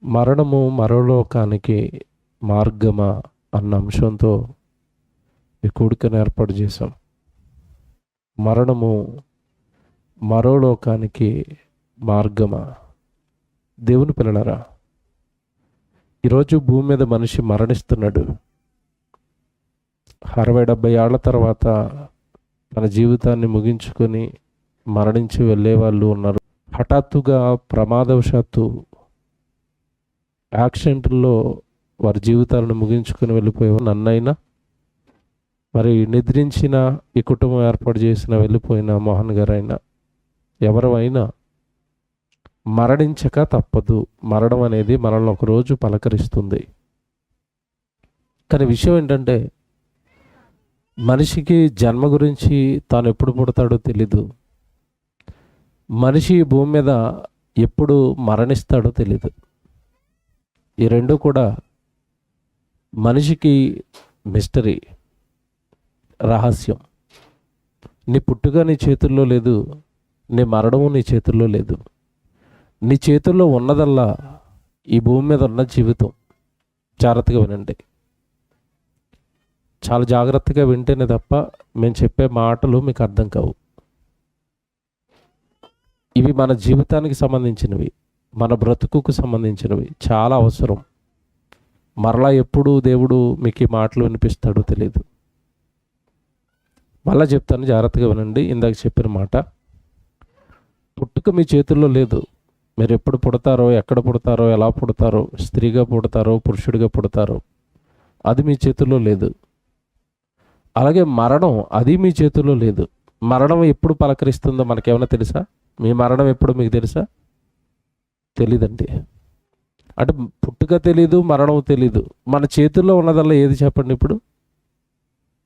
మరణము మరోలోకానికి మార్గమా అన్న అంశంతో ఈ కూడికను ఏర్పాటు చేశాం. మరణము మరోలోకానికి మార్గమా? దేవుని పిల్లలారా, ఈరోజు భూమి మీద మనిషి మరణిస్తున్నాడు. 60-70 ఏళ్ల తర్వాత తన జీవితాన్ని ముగించుకొని మరణించి వెళ్ళే వాళ్ళు ఉన్నారు. హఠాత్తుగా ప్రమాదవశాత్తు యాక్సిడెంట్లో వారి జీవితాలను ముగించుకొని వెళ్ళిపోయేవారు. నన్నైనా మరి నిద్రించిన ఈ కుటుంబం ఏర్పాటు చేసిన వెళ్ళిపోయిన మోహన్ గారైనా ఎవరైనా మరణించక తప్పదు. మరణం అనేది మనల్ని ఒకరోజు పలకరిస్తుంది. కానీ విషయం ఏంటంటే, మనిషికి జన్మ గురించి తాను ఎప్పుడు పుడతాడో తెలీదు. మనిషి భూమి మీద ఎప్పుడు మరణిస్తాడో తెలీదు. ఈ రెండు కూడా మనిషికి మిస్టరీ, రహస్యం. నీ పుట్టుక నీ చేతుల్లో లేదు, నీ మరణము నీ చేతుల్లో లేదు. నీ చేతుల్లో ఉన్నదల్లా ఈ భూమి మీద ఉన్న జీవితం. జాగ్రత్తగా వినండి. చాలా జాగ్రత్తగా వింటేనే తప్ప మేము చెప్పే మాటలు మీకు అర్థం కావు. ఇవి మన జీవితానికి సంబంధించినవి, మన బ్రతుకుకు సంబంధించినవి. చాలా అవసరం. మరలా ఎప్పుడు దేవుడు మీకు ఈ మాటలు వినిపిస్తాడో తెలియదు. మళ్ళా చెప్తాను, జాగ్రత్తగా వినండి. ఇందాక చెప్పిన మాట, పుట్టుక మీ చేతుల్లో లేదు. మీరు ఎప్పుడు పుడతారో, ఎక్కడ పుడతారో, ఎలా పుడతారో, స్త్రీగా పుడతారో, పురుషుడిగా పుడతారో, అది మీ చేతుల్లో లేదు. అలాగే మరణం, అది మీ చేతుల్లో లేదు. మరణం ఎప్పుడు పలకరిస్తుందో మనకేమైనా తెలుసా? మీ మరణం ఎప్పుడు మీకు తెలుసా? తెలీదండి. అంటే పుట్టుక తెలీదు, మరణం తెలీదు. మన చేతుల్లో ఉన్నదల్లా ఏది చెప్పండి? ఇప్పుడు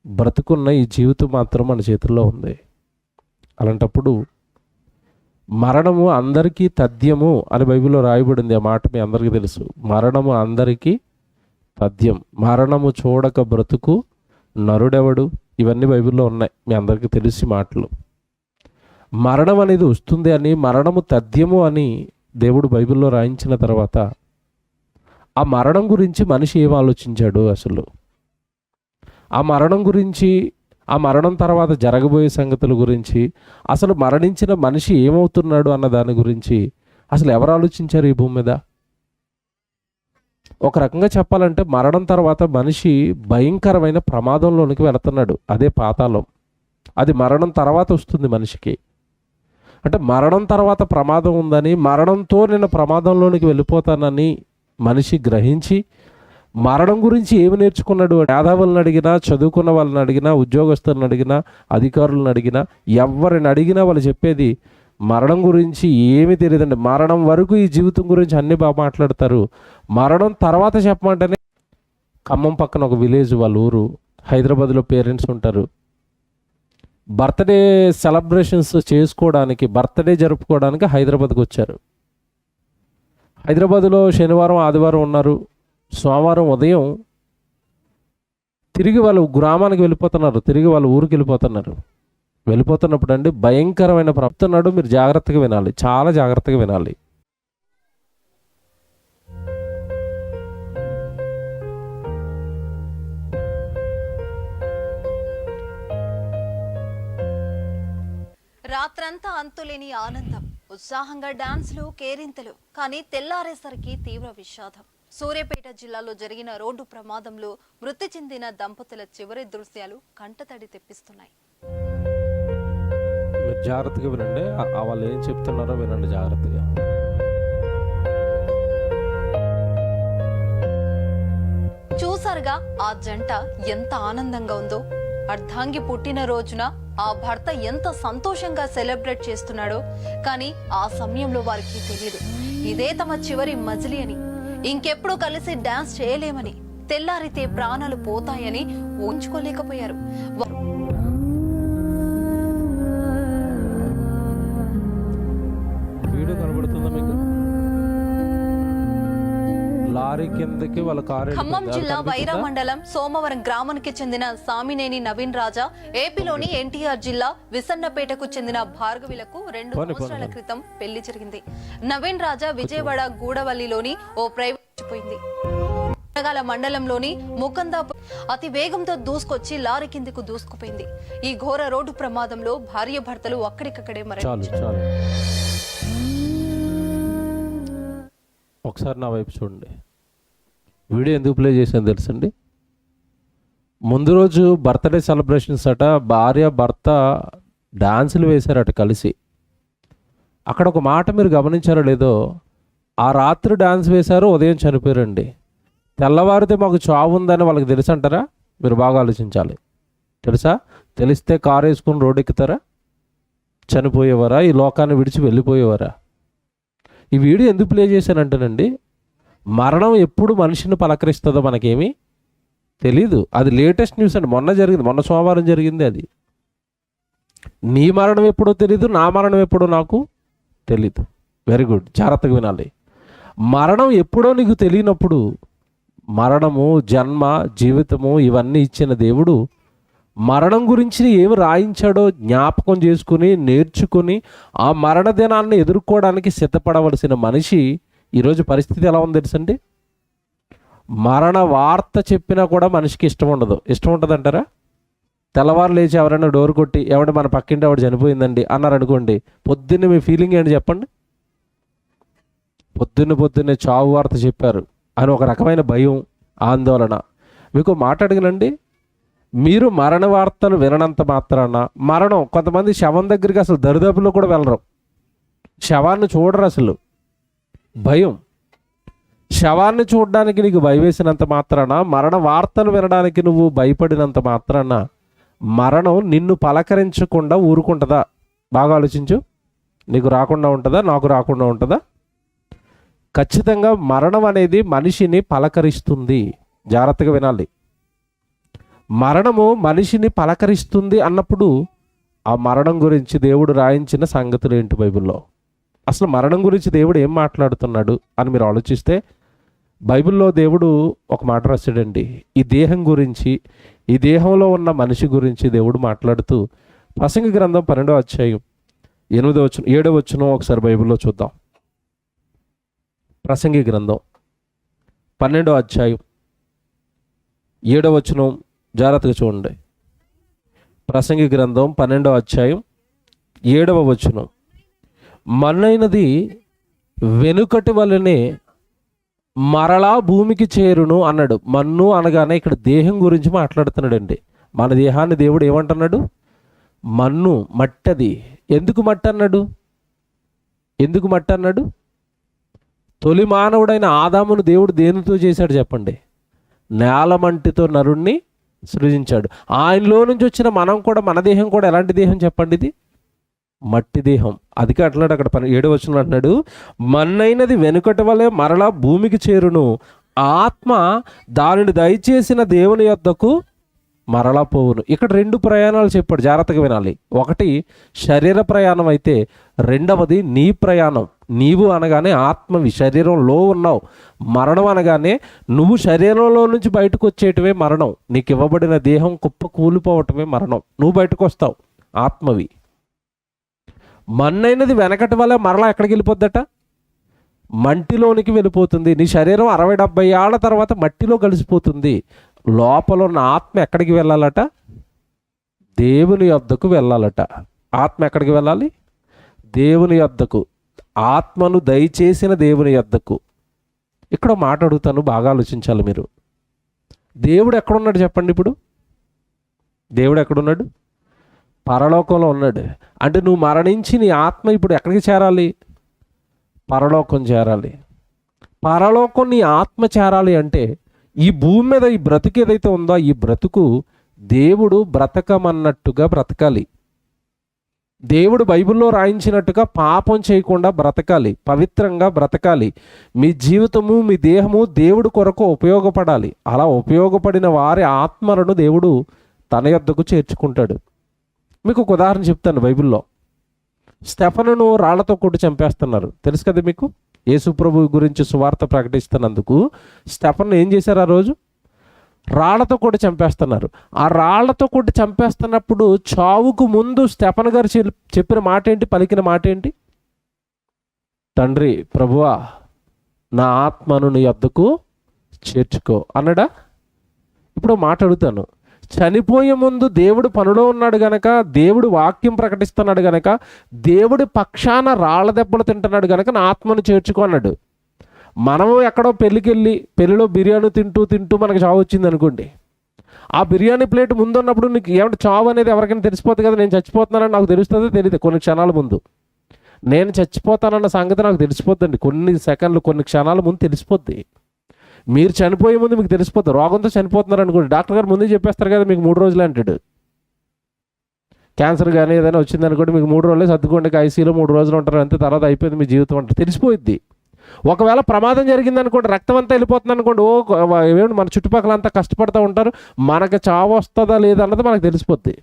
బ్రతుకున్న ఈ జీవితం మాత్రం మన చేతుల్లో ఉంది. అలాంటప్పుడు మరణము అందరికీ తథ్యము అని బైబిల్లో రాయబడింది. ఆ మాట మీ అందరికీ తెలుసు. మరణము అందరికీ తథ్యం. మరణము చూడక బ్రతుకు నరుడెవడు? ఇవన్నీ బైబిల్లో ఉన్నాయి, మీ అందరికీ తెలిసి మాటలు. మరణం అనేది వస్తుంది అని, మరణము తథ్యము అని దేవుడు బైబిల్లో రాయించిన తర్వాత ఆ మరణం గురించి మనిషి ఏం ఆలోచించాడు అసలు? ఆ మరణం గురించి, ఆ మరణం తర్వాత జరగబోయే సంగతుల గురించి, అసలు మరణించిన మనిషి ఏమవుతున్నాడు అన్న దాని గురించి అసలు ఎవరు ఆలోచించారు ఈ భూమి మీద? ఒక రకంగా చెప్పాలంటే మరణం తర్వాత మనిషి భయంకరమైన ప్రమాదంలోనికి వెళుతున్నాడు. అదే పాతాళం. అది మరణం తర్వాత వస్తుంది మనిషికి. అంటే మరణం తర్వాత ప్రమాదం ఉందని, మరణంతో నేను ప్రమాదంలోనికి వెళ్ళిపోతానని మనిషి గ్రహించి మరణం గురించి ఏమి నేర్చుకున్నాడు? మేధావులను అడిగినా, చదువుకున్న వాళ్ళని అడిగినా, ఉద్యోగస్తులను అడిగినా, అధికారులను అడిగినా, ఎవరిని అడిగినా వాళ్ళు చెప్పేది మరణం గురించి ఏమీ తెలియదండి. మరణం వరకు ఈ జీవితం గురించి అన్నీ బాగా మాట్లాడతారు. మరణం తర్వాత చెప్పమంటేనే, ఖమ్మం పక్కన ఒక విలేజ్ వాళ్ళ ఊరు, హైదరాబాద్లో పేరెంట్స్ ఉంటారు. బర్త్డే సెలబ్రేషన్స్ చేసుకోవడానికి, బర్త్డే జరుపుకోవడానికి హైదరాబాద్కి వచ్చారు. హైదరాబాద్లో శనివారం ఆదివారం ఉన్నారు. సోమవారం ఉదయం తిరిగి వాళ్ళు గ్రామానికి వెళ్ళిపోతున్నారు, తిరిగి వాళ్ళ ఊరికి వెళ్ళిపోతున్నారు. వెళ్ళిపోతున్నప్పుడు అండి భయంకరమైన చెప్తున్నాడు. మీరు జాగ్రత్తగా వినాలి, చాలా జాగ్రత్తగా వినాలి. రాత్రంతా అంతులేని ఆనందం, ఉత్సాహంగా డాన్సులు, కేరింతలు. కానీ తెల్లారేసరికి తీవ్ర విషాదం. సూర్యాపేట జిల్లాలో జరిగిన రోడ్డు ప్రమాదంలో మృతి చెందిన దంపతుల చివరి దృశ్యాలు కంటతడి తెప్పిస్తున్నాయి. జాగ్రత్తగా వినండి, వాళ్ళు ఏం చెప్తున్నారో వినండి జాగ్రత్తగా. చూసారుగా ఆ జంట ఎంత ఆనందంగా ఉందో. అర్ధాంగి పుట్టిన రోజున ఆ భర్త ఎంత సంతోషంగా సెలబ్రేట్ చేస్తున్నాడో. కానీ ఆ సమయంలో వారికి తెలియదు ఇదే తమ చివరి మజిలీ అని, ఇంకెప్పుడు కలిసి డాన్స్ చేయలేమని, తెల్లారితే ప్రాణాలు పోతాయని ఊహించుకోలేకపోయారు. లారీ కిందకి వాళ్ళ కారు ఖమ్మం జిల్లా వైరా మండలం సోమవరం గ్రామానికి చెందిన సామినేని నవీన్ రాజా ఏపీలోని ఎన్టీఆర్ జిల్లా విసన్నపేటకు చెందిన భార్గవిలకు 2 సంవత్సరాల క్రితం పెళ్లి జరిగింది. నవీన్ రాజా విజయవాడ గూడవల్లిలోని ఓ ప్రైవేట్ పోయింది. మండలంలోని ముకందా అతి వేగంతో దూసుకొచ్చి లారీ కిందకు దూసుకుపోయింది. ఈ ఘోర రోడ్డు ప్రమాదంలో భార్య భర్తలు అక్కడికక్కడే మరణించారు. ఒకసారి నా వైపు చూడండి. వీడియో ఎందుకు ప్లే చేశాను తెలుసండి? ముందు రోజు బర్త్డే సెలబ్రేషన్స్ అట, భార్య భర్త డాన్సులు వేశారట కలిసి. అక్కడ ఒక మాట మీరు గమనించారో లేదో, ఆ రాత్రి డాన్స్ వేశారు, ఉదయం చనిపోయారండి. తెల్లవారితే మాకు చావు ఉందని వాళ్ళకి తెలుసు అంటారా? మీరు బాగా ఆలోచించాలి. తెలుసా? తెలిస్తే కారు వేసుకుని రోడ్డు ఎక్కుతారా? చనిపోయేవారా? ఈ లోకాన్ని విడిచి వెళ్ళిపోయేవారా? ఈ వీడియో ఎందుకు ప్లే చేశానంటేనండి, మరణం ఎప్పుడు మనిషిని పలకరిస్తుందో మనకేమీ తెలీదు. అది లేటెస్ట్ న్యూస్ అండి, మొన్న సోమవారం జరిగింది అది. నీ మరణం ఎప్పుడో తెలీదు, నా మరణం ఎప్పుడో నాకు తెలీదు. వెరీ గుడ్, జాగ్రత్తగా వినాలి. మరణం ఎప్పుడో నీకు తెలియనప్పుడు, మరణము, జన్మ, జీవితము ఇవన్నీ ఇచ్చిన దేవుడు మరణం గురించి ఏమి రాయించాడో జ్ఞాపకం చేసుకుని నేర్చుకుని ఆ మరణ దినాన్ని ఎదుర్కోవడానికి సిద్ధపడవలసిన మనిషి ఈరోజు పరిస్థితి ఎలా ఉంది తెలుసండి? మరణ వార్త చెప్పినా కూడా మనిషికి ఇష్టం ఉండదు. ఇష్టం ఉంటుంది అంటారా? తెల్లవారు లేచి ఎవరైనా డోర్ కొట్టి ఎవడ మన పక్కింటి ఆవిడ చనిపోయిందండి అన్నారు అనుకోండి, పొద్దున్నే మీ ఫీలింగ్ ఏంటి చెప్పండి? పొద్దున్నే చావు వార్త చెప్పారు అని ఒక రకమైన భయం, ఆందోళన. మీకు మాట అడిగినండి, మీరు మరణ వార్తలు విననంత మాత్రాన మరణం, కొంతమంది శవం దగ్గరికి అసలు దరిదాపుల్లో కూడా వెళ్ళరు, శవాన్ని చూడరు, అసలు భయం. శవాన్ని చూడడానికి నీకు భయం వేసినంత మాత్రాన, మరణ వార్తలు వినడానికి నువ్వు భయపడినంత మాత్రాన మరణం నిన్ను పలకరించకుండా ఊరుకుంటుందా? బాగా ఆలోచించు. నీకు రాకుండా ఉంటుందా? నాకు రాకుండా ఉంటుందా? ఖచ్చితంగా మరణం అనేది మనిషిని పలకరిస్తుంది. జాగ్రత్తగా వినాలి. మరణము మనిషిని పలకరిస్తుంది అన్నప్పుడు ఆ మరణం గురించి దేవుడు రాయించిన సంగతులు ఏంటి బైబిల్లో? అసలు మరణం గురించి దేవుడు ఏం మాట్లాడుతున్నాడు అని మీరు ఆలోచిస్తే, బైబిల్లో దేవుడు ఒక మాట రాశాడండి. ఈ దేహం గురించి, ఈ దేహంలో ఉన్న మనిషి గురించి దేవుడు మాట్లాడుతూ, ప్రసంగి గ్రంథం 12వ అధ్యాయం 7వ వచనం ఒకసారి బైబిల్లో చూద్దాం. ప్రసంగి గ్రంథం 12వ అధ్యాయం 7వ వచనం జాగ్రత్తగా చూడండి. ప్రసంగి గ్రంథం 12వ అధ్యాయం 7వ వచనం, మన్నైనది వెనుకటి వలనే మరలా భూమికి చేరును అన్నాడు. మన్ను అనగానే ఇక్కడ దేహం గురించి మాట్లాడుతున్నాడండి. మన దేహాన్ని దేవుడు ఏమంటున్నాడు? మన్ను, మట్టది. ఎందుకు మట్టి అన్నాడు? తొలి మానవుడైన ఆదామును దేవుడు దేనితో చేశాడు చెప్పండి? నేలమంటితో నరుణ్ణి సృజించాడు. ఆయనలో నుంచి వచ్చిన మనం కూడా, మన దేహం కూడా ఎలాంటి దేహం చెప్పండి? ఇది మట్టి దేహం. అదికే అట్లాడు అక్కడ 7వ వచనంలో అంటున్నాడు, మన్నైనది వెనుకటి వలె మరలా భూమికి చేరును, ఆత్మ దానిని దయచేసిన దేవుని యొద్దకు మరలా పోవును. ఇక్కడ 2 ప్రయాణాలు చెప్పాడు, జాగ్రత్తగా వినాలి. ఒకటి శరీర ప్రయాణం అయితే, రెండవది నీ ప్రయాణం. నీవు అనగానే ఆత్మవి, శరీరంలో ఉన్నావు. మరణం అనగానే నువ్వు శరీరంలో నుంచి బయటకు వచ్చేయటమే మరణం. నీకు ఇవ్వబడిన దేహం కుప్ప కూలిపోవటమే మరణం. నువ్వు బయటకు వస్తావు, ఆత్మవి. మన్నైనది వెనకటి వల్ల మరలా ఎక్కడికి వెళ్ళిపోద్దట? మంటిలోనికి వెళ్ళిపోతుంది. నీ శరీరం 60-70 ఏళ్ల తర్వాత మట్టిలో కలిసిపోతుంది. లోపల ఉన్న ఆత్మ ఎక్కడికి వెళ్ళాలట? దేవుని యొద్దకు వెళ్ళాలట. ఆత్మ ఎక్కడికి వెళ్ళాలి? దేవుని యొద్దకు. ఆత్మను దయచేసిన దేవుని యొద్దకు. ఇక్కడ మాట అడుగుతాను, బాగా ఆలోచించాలి మీరు. దేవుడు ఎక్కడున్నాడు చెప్పండి? ఇప్పుడు దేవుడు ఎక్కడున్నాడు? పరలోకంలో ఉన్నాడు. అంటే నువ్వు మరణించి నీ ఆత్మ ఇప్పుడు ఎక్కడికి చేరాలి? పరలోకం చేరాలి. పరలోకం నీ ఆత్మ చేరాలి అంటే ఈ భూమి మీద ఈ బ్రతుకు ఏదైతే ఉందో, ఈ బ్రతుకు దేవుడు బ్రతకమన్నట్టుగా బ్రతకాలి. దేవుడు బైబిల్లో రాయించినట్టుగా పాపం చేయకుండా బ్రతకాలి, పవిత్రంగా బ్రతకాలి. మీ జీవితము, మీ దేహము దేవుడు కొరకు ఉపయోగపడాలి. అలా ఉపయోగపడిన వారి ఆత్మలను దేవుడు తన యొద్దకు చేర్చుకుంటాడు. మీకు ఒక ఉదాహరణ చెప్తాను. బైబిల్లో స్టెఫనును రాళ్లతో కొట్టి చంపేస్తున్నారు, తెలుసు కదా మీకు? యేసు ప్రభు గురించి సువార్త ప్రకటిస్తున్నందుకు స్టెఫన్ ఏం చేశారు? ఆ రోజు రాళ్లతో కొట్టి చంపేస్తున్నారు. ఆ రాళ్లతో కొట్టి చంపేస్తున్నప్పుడు చావుకు ముందు స్టెఫన్ గారు చెప్పిన మాట ఏంటి, పలికిన మాట ఏంటి? తండ్రి, ప్రభువా, నా ఆత్మను నీ యొద్దకు చేర్చుకో అన్నాడా? ఇప్పుడు మాట అడుగుతాను, చనిపోయే ముందు దేవుడు పనిలో ఉన్నాడు గనక, దేవుడు వాక్యం ప్రకటిస్తున్నాడు గనక, దేవుడి పక్షాన రాళ్ల దెబ్బలు తింటున్నాడు గనక నా ఆత్మను చేర్చుకో అన్నాడు. మనము ఎక్కడో పెళ్ళిలో బిర్యానీ తింటూ మనకు చావు వచ్చింది అనుకోండి. ఆ బిర్యానీ ప్లేట్ ముందున్నప్పుడు నీకు ఏమంటే చావు అనేది ఎవరికైనా తెలిసిపోతుంది కదా. నేను చచ్చిపోతున్నానని నాకు తెలుస్తుందో తెలియదు. కొన్ని క్షణాల ముందు నేను చచ్చిపోతానన్న సంగతి నాకు తెలిసిపోద్దండి. కొన్ని సెకండ్లు, కొన్ని క్షణాల ముందు తెలిసిపోద్ది. మీరు చనిపోయే ముందు మీకు తెలిసిపోతుంది. రోగంతో చనిపోతున్నారు అనుకోండి, డాక్టర్ గారు ముందే చెప్పేస్తారు కదా, మీకు 3 రోజులే అంటాడు. క్యాన్సర్ కానీ ఏదైనా వచ్చింది అనుకోండి, మీకు 3 రోజులే, సర్దుకోండి, ఐసీలో 3 రోజులు ఉంటారు, అంతే, తర్వాత అయిపోయింది మీ జీవితం అంటే తెలిసిపోయిద్ది. ఒకవేళ ప్రమాదం జరిగింది అనుకోండి, రక్తం అంతా వెళ్ళిపోతుంది అనుకోండి, ఏమిటి మన చుట్టుపక్కల అంతా కష్టపడుతూ ఉంటారు, మనకు చావు వస్తుందా లేదా అన్నది మనకు తెలిసిపోద్ది.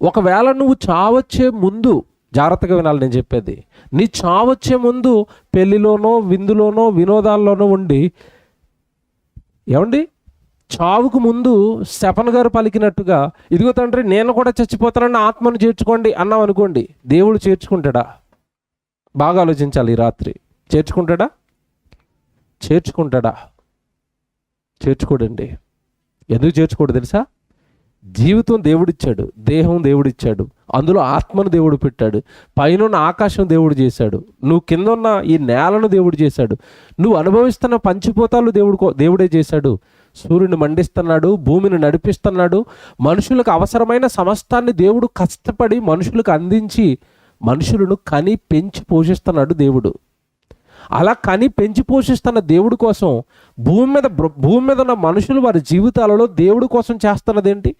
ఒకవేళ నువ్వు చావొచ్చే ముందు, జాగ్రత్తగా వినాలి నేను చెప్పేది, నీ చావొచ్చే ముందు పెళ్లిలోనో విందులోనో వినోదాల్లోనో ఉండి, ఏమండి చావుకు ముందు స్టెఫన్ గారు పలికినట్టుగా, ఇదిగో తండ్రి నేను కూడా చచ్చిపోతానన్న ఆత్మను చేర్చుకోండి అన్నాం అనుకోండి, దేవుడు చేర్చుకుంటాడా? బాగా ఆలోచించాలి ఈ రాత్రి. చేర్చుకుంటాడా? చేర్చుకోడండి. ఎందుకు చేర్చుకోడు తెలుసా? జీవితం దేవుడిచ్చాడు, దేహం దేవుడిచ్చాడు, అందులో ఆత్మను దేవుడు పెట్టాడు, పైన ఆకాశం దేవుడు చేశాడు, నువ్వు కింద ఉన్న ఈ నేలను దేవుడు చేశాడు, నువ్వు అనుభవిస్తున్న పంచిపోతాలు దేవుడే చేశాడు, సూర్యుని మండిస్తున్నాడు, భూమిని నడిపిస్తున్నాడు, మనుషులకు అవసరమైన సమస్తాన్ని దేవుడు కష్టపడి మనుషులకు అందించి మనుషులను కని పెంచి పోషిస్తున్నాడు దేవుడు. అలా కని పెంచి పోషిస్తున్న దేవుడి కోసం భూమి మీద ఉన్న మనుషులు వారి జీవితాలలో దేవుడి కోసం చేస్తున్నదేంటి?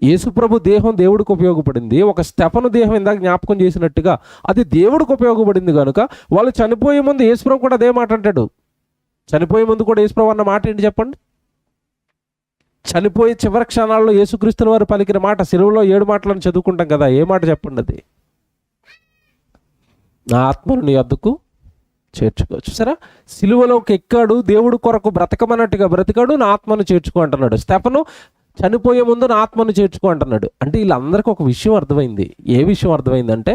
యేసుప్రభు దేహం దేవుడికి ఉపయోగపడింది. ఒక స్టెఫను దేహం ఇందాక జ్ఞాపకం చేసినట్టుగా అది దేవుడికి ఉపయోగపడింది కనుక వాళ్ళు చనిపోయే ముందు యేసుప్రభు కూడా అదే మాట అంటాడు. చనిపోయే ముందు కూడా యేసుప్రభు అన్న మాట ఏంటి చెప్పండి? చనిపోయే చివరి క్షణాల్లో యేసుక్రీస్తుల వారు పలికిన మాట, సిలువలో 7 మాటలను చదువుకుంటాం కదా, ఏ మాట చెప్పండి? అది నా ఆత్మను నీ వద్దకు చేర్చుకో. చూసారా, సిలువలోకి ఎక్కాడు, దేవుడు కొరకు బ్రతకమన్నట్టుగా బ్రతికాడు, నా ఆత్మను చేర్చుకో అంటున్నాడు. స్టెఫను చనిపోయే ముందు నా ఆత్మను చేర్చుకో అంటున్నాడు. అంటే వీళ్ళందరికీ ఒక విషయం అర్థమైంది. ఏ విషయం అర్థమైందంటే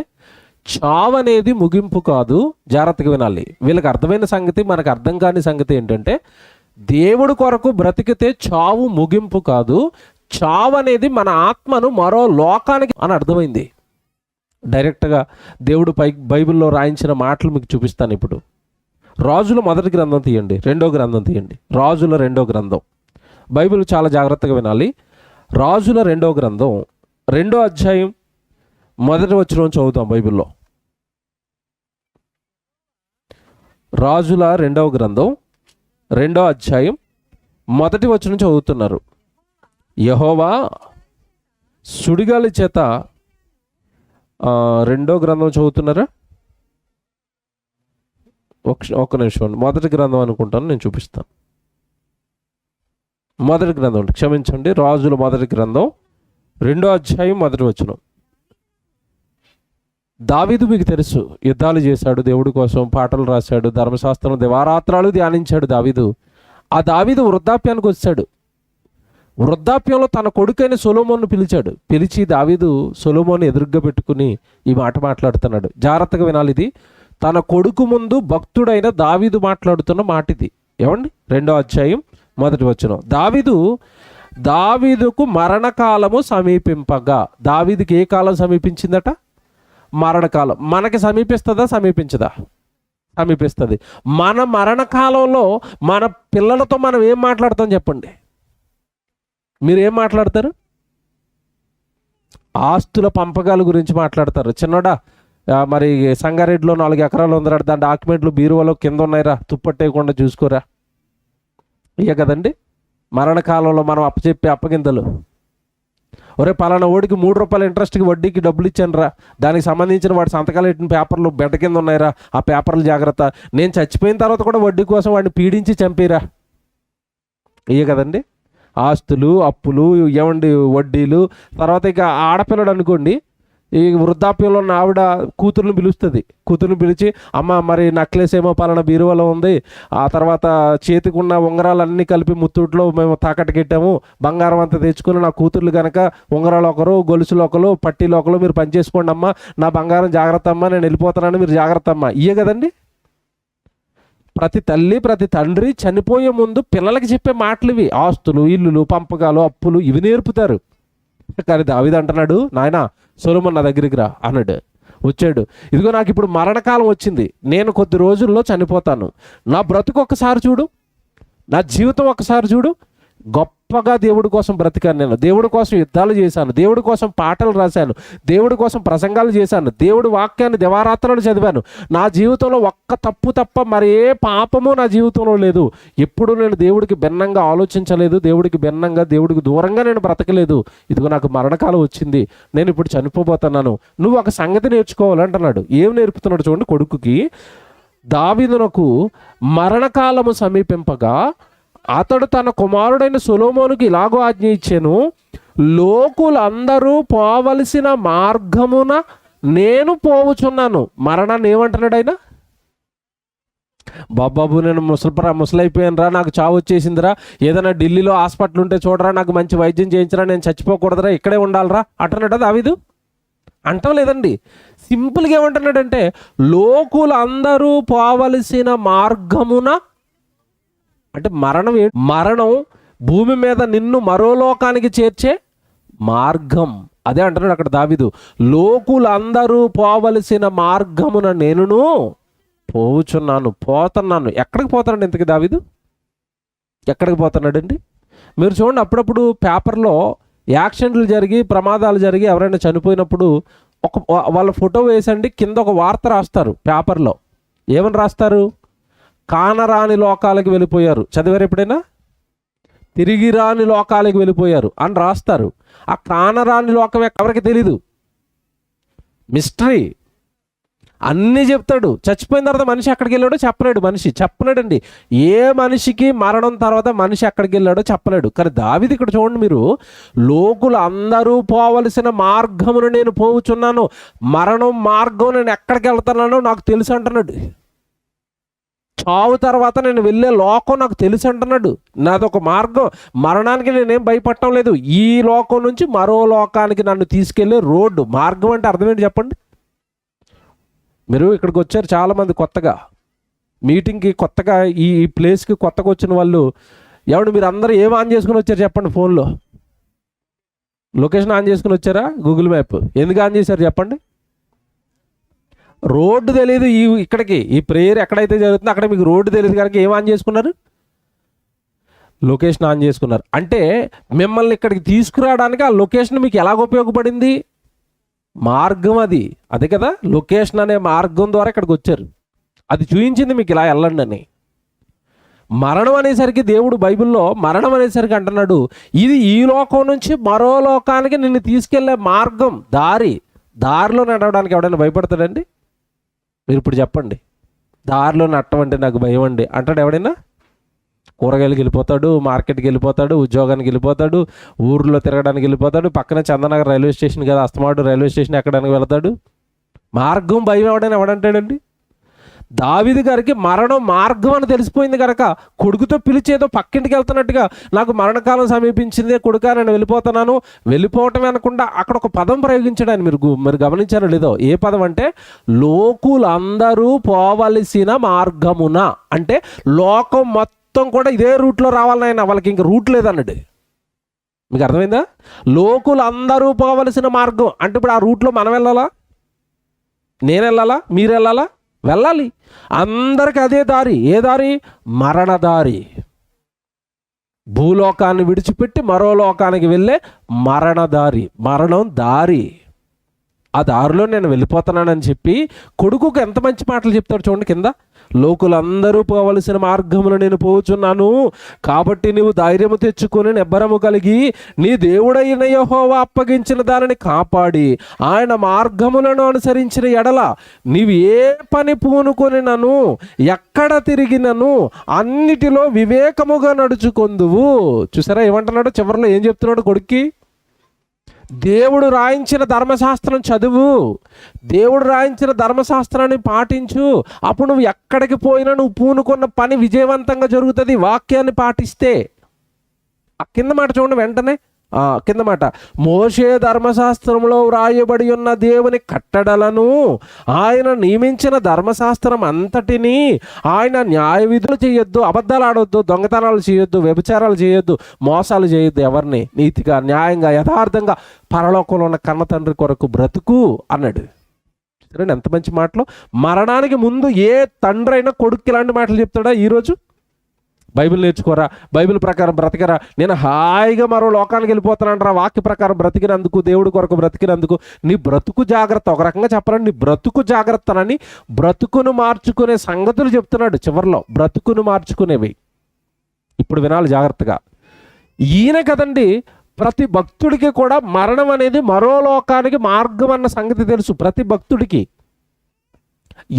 చావు అనేది ముగింపు కాదు. జాగ్రత్తగా వినాలి. వీళ్ళకి అర్థమైన సంగతి, మనకు అర్థం కాని సంగతి ఏంటంటే, దేవుడు కొరకు బ్రతికితే చావు ముగింపు కాదు, చావు అనేది మన ఆత్మను మరో లోకానికి అని అర్థమైంది. డైరెక్ట్గా దేవుడు బైబిల్లో రాయించిన మాటలు మీకు చూపిస్తాను ఇప్పుడు. రాజుల మొదటి గ్రంథం తీయండి, 2వ గ్రంథం తీయండి. రాజుల 2వ గ్రంథం. బైబిల్ చాలా జాగ్రత్తగా వినాలి. రాజుల 2వ గ్రంథం 2వ అధ్యాయం 1వ వచనం చదువుతాం బైబిల్లో. రాజుల 2వ గ్రంథం 2వ అధ్యాయం 1వ వచనం చదువుతున్నారు. యెహోవా సుడిగాలి చేత, 2వ గ్రంథం చదువుతున్నారా? ఒక్క నిమిషం, మొదటి గ్రంథం అనుకుంటాను, నేను చూపిస్తాను. మొదటి గ్రంథం, క్షమించండి, రాజుల మొదటి గ్రంథం 2వ అధ్యాయం 1వ వచనం. దావీదు మీకు తెలుసు, యుద్ధాలు చేశాడు, దేవుడి కోసం పాటలు రాశాడు, ధర్మశాస్త్రం దివారాత్రాలు ధ్యానించాడు దావీదు. ఆ దావీదు వృద్ధాప్యానికి వచ్చాడు. వృద్ధాప్యంలో తన కొడుకైన సొలొమోన్ను పిలిచి దావీదు సొలొమోను ఎదురుగ్గా పెట్టుకుని ఈ మాట మాట్లాడుతున్నాడు. జాగ్రత్తగా వినాలి. ఇది తన కొడుకు ముందు భక్తుడైన దావీదు మాట్లాడుతున్న మాట ఇది. ఏమండి? 2వ అధ్యాయం 1వ వచనం. దావీదుకు మరణకాలము సమీపింపగా. దావీదుకి ఏ కాలం సమీపించిందట? మరణకాలం. మనకి సమీపిస్తుందా? సమీపించదా? సమీపిస్తుంది. మన మరణకాలంలో మన పిల్లలతో మనం ఏం మాట్లాడతాం చెప్పండి? మీరు ఏం మాట్లాడతారు? ఆస్తుల పంపకాల గురించి మాట్లాడతారు. చిన్నోడా, మరి సంగారెడ్డిలో 4 ఎకరాలు ఉందరా, దాని డాక్యుమెంట్లు బీరువాలో కింద ఉన్నాయిరా, తుప్పట్టేయకుండా చూసుకోరా, ఇయ్య కదండి మరణకాలంలో మనం అప్పచెప్పే అప్పగింతలు. ఒరే పలానా ఓడికి 3 రూపాయల ఇంట్రెస్ట్కి వడ్డీకి డబ్బులు ఇచ్చాను రా, దానికి సంబంధించిన వాడి సంతకాలు పెట్టిన పేపర్లు బెడ్ కింద ఉన్నాయిరా, ఆ పేపర్లు జాగ్రత్త, నేను చచ్చిపోయిన తర్వాత కూడా వడ్డీ కోసం వాడిని పీడించి చంపేరా, ఇయ్య కదండి ఆస్తులు, అప్పులు, ఏమండి వడ్డీలు. తర్వాత ఇక ఆడపిల్లడు అనుకోండి, ఈ వృద్ధాప్యంలో ఉన్న ఆవిడ కూతుర్ని పిలుస్తుంది. కూతుర్ని పిలిచి, అమ్మ మరి నెక్లెస్ ఏమో పలానా బీరువాలో ఉంది, ఆ తర్వాత చేతికి ఉన్న ఉంగరాలన్నీ కలిపి ముత్తూట్లో మేము తాకట్టు కట్టాము, బంగారం అంతా తెచ్చుకుని నా కూతుర్లు కనుక ఉంగరాలు ఒకరు, గొలుసులు ఒకరు, పట్టీలు ఒకరు, మీరు పని చేసుకోండి అమ్మా, నా బంగారం జాగ్రత్త అమ్మా, నేను వెళ్ళిపోతున్నాను, మీరు జాగ్రత్త అమ్మా. ఇయే కదండి ప్రతి తల్లి ప్రతి తండ్రి చనిపోయే ముందు పిల్లలకి చెప్పే మాటలు ఇవి. ఆస్తులు, ఇల్లులు, పంపకాలు, అప్పులు ఇవి నేర్పుతారు. కానీ దావీదు అంటున్నాడు, నాయనా సొలొమోను నా దగ్గరికి రా అన్నాడు. వచ్చాడు, ఇదిగో నాకు ఇప్పుడు మరణకాలం వచ్చింది, నేను కొద్ది రోజుల్లో చనిపోతాను, నా బ్రతుకు ఒక్కసారి చూడు, నా జీవితం ఒక్కసారి చూడు, గొప్పగా దేవుడి కోసం బ్రతికాను, నేను దేవుడి కోసం యుద్ధాలు చేశాను, దేవుడి కోసం పాటలు రాశాను, దేవుడి కోసం ప్రసంగాలు చేశాను, దేవుడి వాక్యాన్ని దివారాత్రాలు చదివాను, నా జీవితంలో ఒక్క తప్పు తప్ప మరి ఏ పాపము నా జీవితంలో లేదు, ఎప్పుడు నేను దేవుడికి భిన్నంగా ఆలోచించలేదు, దేవుడికి భిన్నంగా దేవుడికి దూరంగా నేను బ్రతకలేదు, ఇదిగో నాకు మరణకాలం వచ్చింది, నేను ఇప్పుడు చనిపోబోతున్నాను, నువ్వు ఒక సంగతి నేర్చుకోవాలంటున్నాడు. ఏం నేర్పుతున్నాడు చూడండి కొడుకుకి. దావీదునకు మరణకాలము సమీపింపగా అతడు తన కుమారుడైన సొలొమోనుకి ఇలాగో ఆజ్ఞ ఇచ్చాను, లోకులందరూ పోవలసిన మార్గమున నేను పోవుచున్నాను. మరణాన్ని ఏమంటున్నాడు ఆయన? బాబాబు నేను ముసలైపోయాను రా, నాకు చావు వచ్చేసిందిరా, ఏదైనా ఢిల్లీలో హాస్పిటల్ ఉంటే చూడరా, నాకు మంచి వైద్యం చేయించరా, నేను చచ్చిపోకూడదురా, ఇక్కడే ఉండాలరా అంటున్నాడు దావీదు? అంటాం లేదండి. సింపుల్గా ఏమంటున్నాడంటే, లోకులందరూ పోవలసిన మార్గమున అంటే మరణం భూమి మీద నిన్ను మరో లోకానికి చేర్చే మార్గం. అదే అంటున్నాడు అక్కడ దావీదు, లోకులందరూ పోవలసిన మార్గమున నేనును పోవుచున్నాను, పోతున్నాను. ఎక్కడికి పోతున్నాడు ఇంతకి దావీదు? ఎక్కడికి పోతున్నాడండి? మీరు చూడండి, అప్పుడప్పుడు పేపర్లో యాక్సిడెంట్లు జరిగి ప్రమాదాలు జరిగి ఎవరైనా చనిపోయినప్పుడు వాళ్ళ ఫోటో వేసండి కింద ఒక వార్త రాస్తారు పేపర్లో. ఏమని రాస్తారు? కానరాని లోకాలకు వెళ్ళిపోయారు. చదివారు ఎప్పుడైనా? తిరిగి రాని లోకాలకు వెళ్ళిపోయారు అని రాస్తారు. ఆ కానరాని లోకం ఎవరికి తెలీదు, మిస్టరీ. అన్నీ చెప్తాడు. చచ్చిపోయిన తర్వాత మనిషి ఎక్కడికి వెళ్ళాడో చెప్పలేడు. మనిషి చెప్పలేడండి. ఏ మనిషికి మరణం తర్వాత మనిషి ఎక్కడికి వెళ్ళాడో చెప్పలేడు. కానీ దావీదు ఇక్కడ చూడండి మీరు, లోకులు అందరూ పోవలసిన మార్గమును నేను పోవుచున్నాను, మరణం మార్గం నేను ఎక్కడికి వెళ్తున్నానో నాకు తెలుసు అంటున్నాడు. చావు తర్వాత నేను వెళ్ళే లోకం నాకు తెలుసు అంటున్నాడు. నాదొక మార్గం, మరణానికి నేనేం భయపడటం లేదు, ఈ లోకం నుంచి మరో లోకానికి నన్ను తీసుకెళ్లే రోడ్డు. మార్గం అంటే అర్థం ఏంటి చెప్పండి? మీరు ఇక్కడికి వచ్చారు చాలామంది కొత్తగా, మీటింగ్కి కొత్తగా, ఈ ప్లేస్కి కొత్తగా వచ్చిన వాళ్ళు, ఎవడు మీరు అందరూ ఏం ఆన్ చేసుకుని వచ్చారు చెప్పండి? ఫోన్లో లొకేషన్ ఆన్ చేసుకుని వచ్చారా? గూగుల్ మ్యాప్ ఎందుకు ఆన్ చేశారు చెప్పండి? రోడ్డు తెలియదు. ఇక్కడికి ఈ ప్రేయర్ ఎక్కడైతే జరుగుతుందో అక్కడ మీకు రోడ్డు తెలియదు కనుక ఏం ఆన్ చేసుకున్నారు? లొకేషన్ ఆన్ చేసుకున్నారు. అంటే మిమ్మల్ని ఇక్కడికి తీసుకురావడానికి ఆ లొకేషన్ మీకు ఎలాగ ఉపయోగపడింది? మార్గం అది. అదే కదా, లొకేషన్ అనే మార్గం ద్వారా ఇక్కడికి వచ్చారు. అది చూపించింది మీకు ఇలా వెళ్ళండి అని. మరణం అనేసరికి దేవుడు బైబిల్లో మరణం అనేసరికి అంటున్నాడు, ఇది ఈ లోకం నుంచి మరో లోకానికి నిన్ను తీసుకెళ్లే మార్గం, దారిలో నడవడానికి ఎవడైనా భయపడతాడండి? మీరు ఇప్పుడు చెప్పండి. దారిలో నట్టం అంటే నాకు భయం అండి అంటాడు ఎవడైనా? కూరగాయలకు వెళ్ళిపోతాడు, మార్కెట్కి వెళ్ళిపోతాడు, ఉద్యోగానికి వెళ్ళిపోతాడు, ఊర్లో తిరగడానికి వెళ్ళిపోతాడు, పక్కన చందనగర్ రైల్వే స్టేషన్ కదా, అస్తమాడు రైల్వే స్టేషన్ ఎక్కడానికి వెళ్తాడు. మార్గం భయం ఎవడంటాడండి? దావీదు గారికి మరణం మార్గం అని తెలిసిపోయింది కనుక కొడుకుతో పిలిచేదో పక్కింటికి వెళ్తున్నట్టుగా, నాకు మరణకాలం సమీపించింది కొడుకా నేను వెళ్ళిపోతున్నాను, వెళ్ళిపోవటం అనకుండా అక్కడ ఒక పదం ప్రయోగించడానికి మీరు గమనించారో లేదో? ఏ పదం అంటే లోకులందరూ పోవలసిన మార్గమున. అంటే లోకం మొత్తం కూడా ఇదే రూట్లో రావాలన్నాయన, వాళ్ళకి ఇంక రూట్ లేదన్నాడు. మీకు అర్థమైందా? లోకులందరూ పోవలసిన మార్గం అంటే ఇప్పుడు ఆ రూట్లో మనం వెళ్ళాలా? నేను వెళ్ళాలా? మీరు వెళ్ళాలా? వెళ్ళాలి. అందరికి అదే దారి. ఏ దారి? మరణదారి. భూలోకాన్ని విడిచిపెట్టి మరో లోకానికి వెళ్ళే మరణదారి, మరణం దారి. ఆ దారిలో నేను వెళ్ళిపోతున్నానని చెప్పి కొడుకుకు ఎంత మంచి మాటలు చెప్తాడు చూడండి కింద. లోకులందరూ పోవలసిన మార్గమును నేను పోవుచున్నాను, కాబట్టి నీవు ధైర్యము తెచ్చుకొని నిబ్బరము కలిగి నీ దేవుడైన యెహోవా అప్పగించిన దానిని కాపాడి ఆయన మార్గములను అనుసరించిన ఎడల నీవు ఏ పని పూనుకొనినను ఎక్కడ తిరిగినను అన్నిటిలో వివేకముగా నడుచుకొందువు. చూసారా ఏమంటున్నాడు చివరిలో? ఏం చెప్తున్నాడు కొడుక్కి? దేవుడు రాయించిన ధర్మశాస్త్రం చదువు, దేవుడు రాయించిన ధర్మశాస్త్రాన్ని పాటించు. అప్పుడు నువ్వు ఎక్కడికి పోయినా నువ్వు పూనుకున్న పని విజయవంతంగా జరుగుతుంది వాక్యాన్ని పాటిస్తే. ఆ కింద మాట చూడండి వెంటనే, కింద మాట, మోషే ధర్మశాస్త్రంలో వ్రాయబడి ఉన్న దేవుని కట్టడలను, ఆయన నియమించిన ధర్మశాస్త్రం అంతటినీ, ఆయన న్యాయ విధులు చేయొద్దు, అబద్ధాలు ఆడొద్దు, దొంగతనాలు చేయొద్దు, వ్యభిచారాలు చేయొద్దు, మోసాలు చేయొద్దు, ఎవరిని నీతిగా న్యాయంగా యథార్థంగా పరలోకంలో ఉన్న కన్న తండ్రి కొరకు బ్రతుకు అన్నాడు. చూడండి ఎంత మంచి మాటలు. మరణానికి ముందు ఏ తండ్రి అయినా కొడుకు ఇలాంటి మాటలు చెప్తాడా? ఈరోజు బైబిల్ నేర్చుకోరా, బైబిల్ ప్రకారం బ్రతికరా, నేను హాయిగా మరో లోకానికి వెళ్ళిపోతానంటారా, వాక్య ప్రకారం బ్రతికినందుకు, దేవుడి కొరకు బ్రతికినందుకు నీ బ్రతుకు జాగ్రత్త. ఒక రకంగా చెప్పాలంటే నీ బ్రతుకు జాగ్రత్తనని బ్రతుకును మార్చుకునే సంగతులు చెప్తున్నాడు చివరిలో, బ్రతుకును మార్చుకునేవి. ఇప్పుడు వినాలి జాగ్రత్తగా. ఈయన కదండి ప్రతి భక్తుడికి కూడా మరణం అనేది మరో లోకానికి మార్గం అన్న సంగతి తెలుసు ప్రతి భక్తుడికి.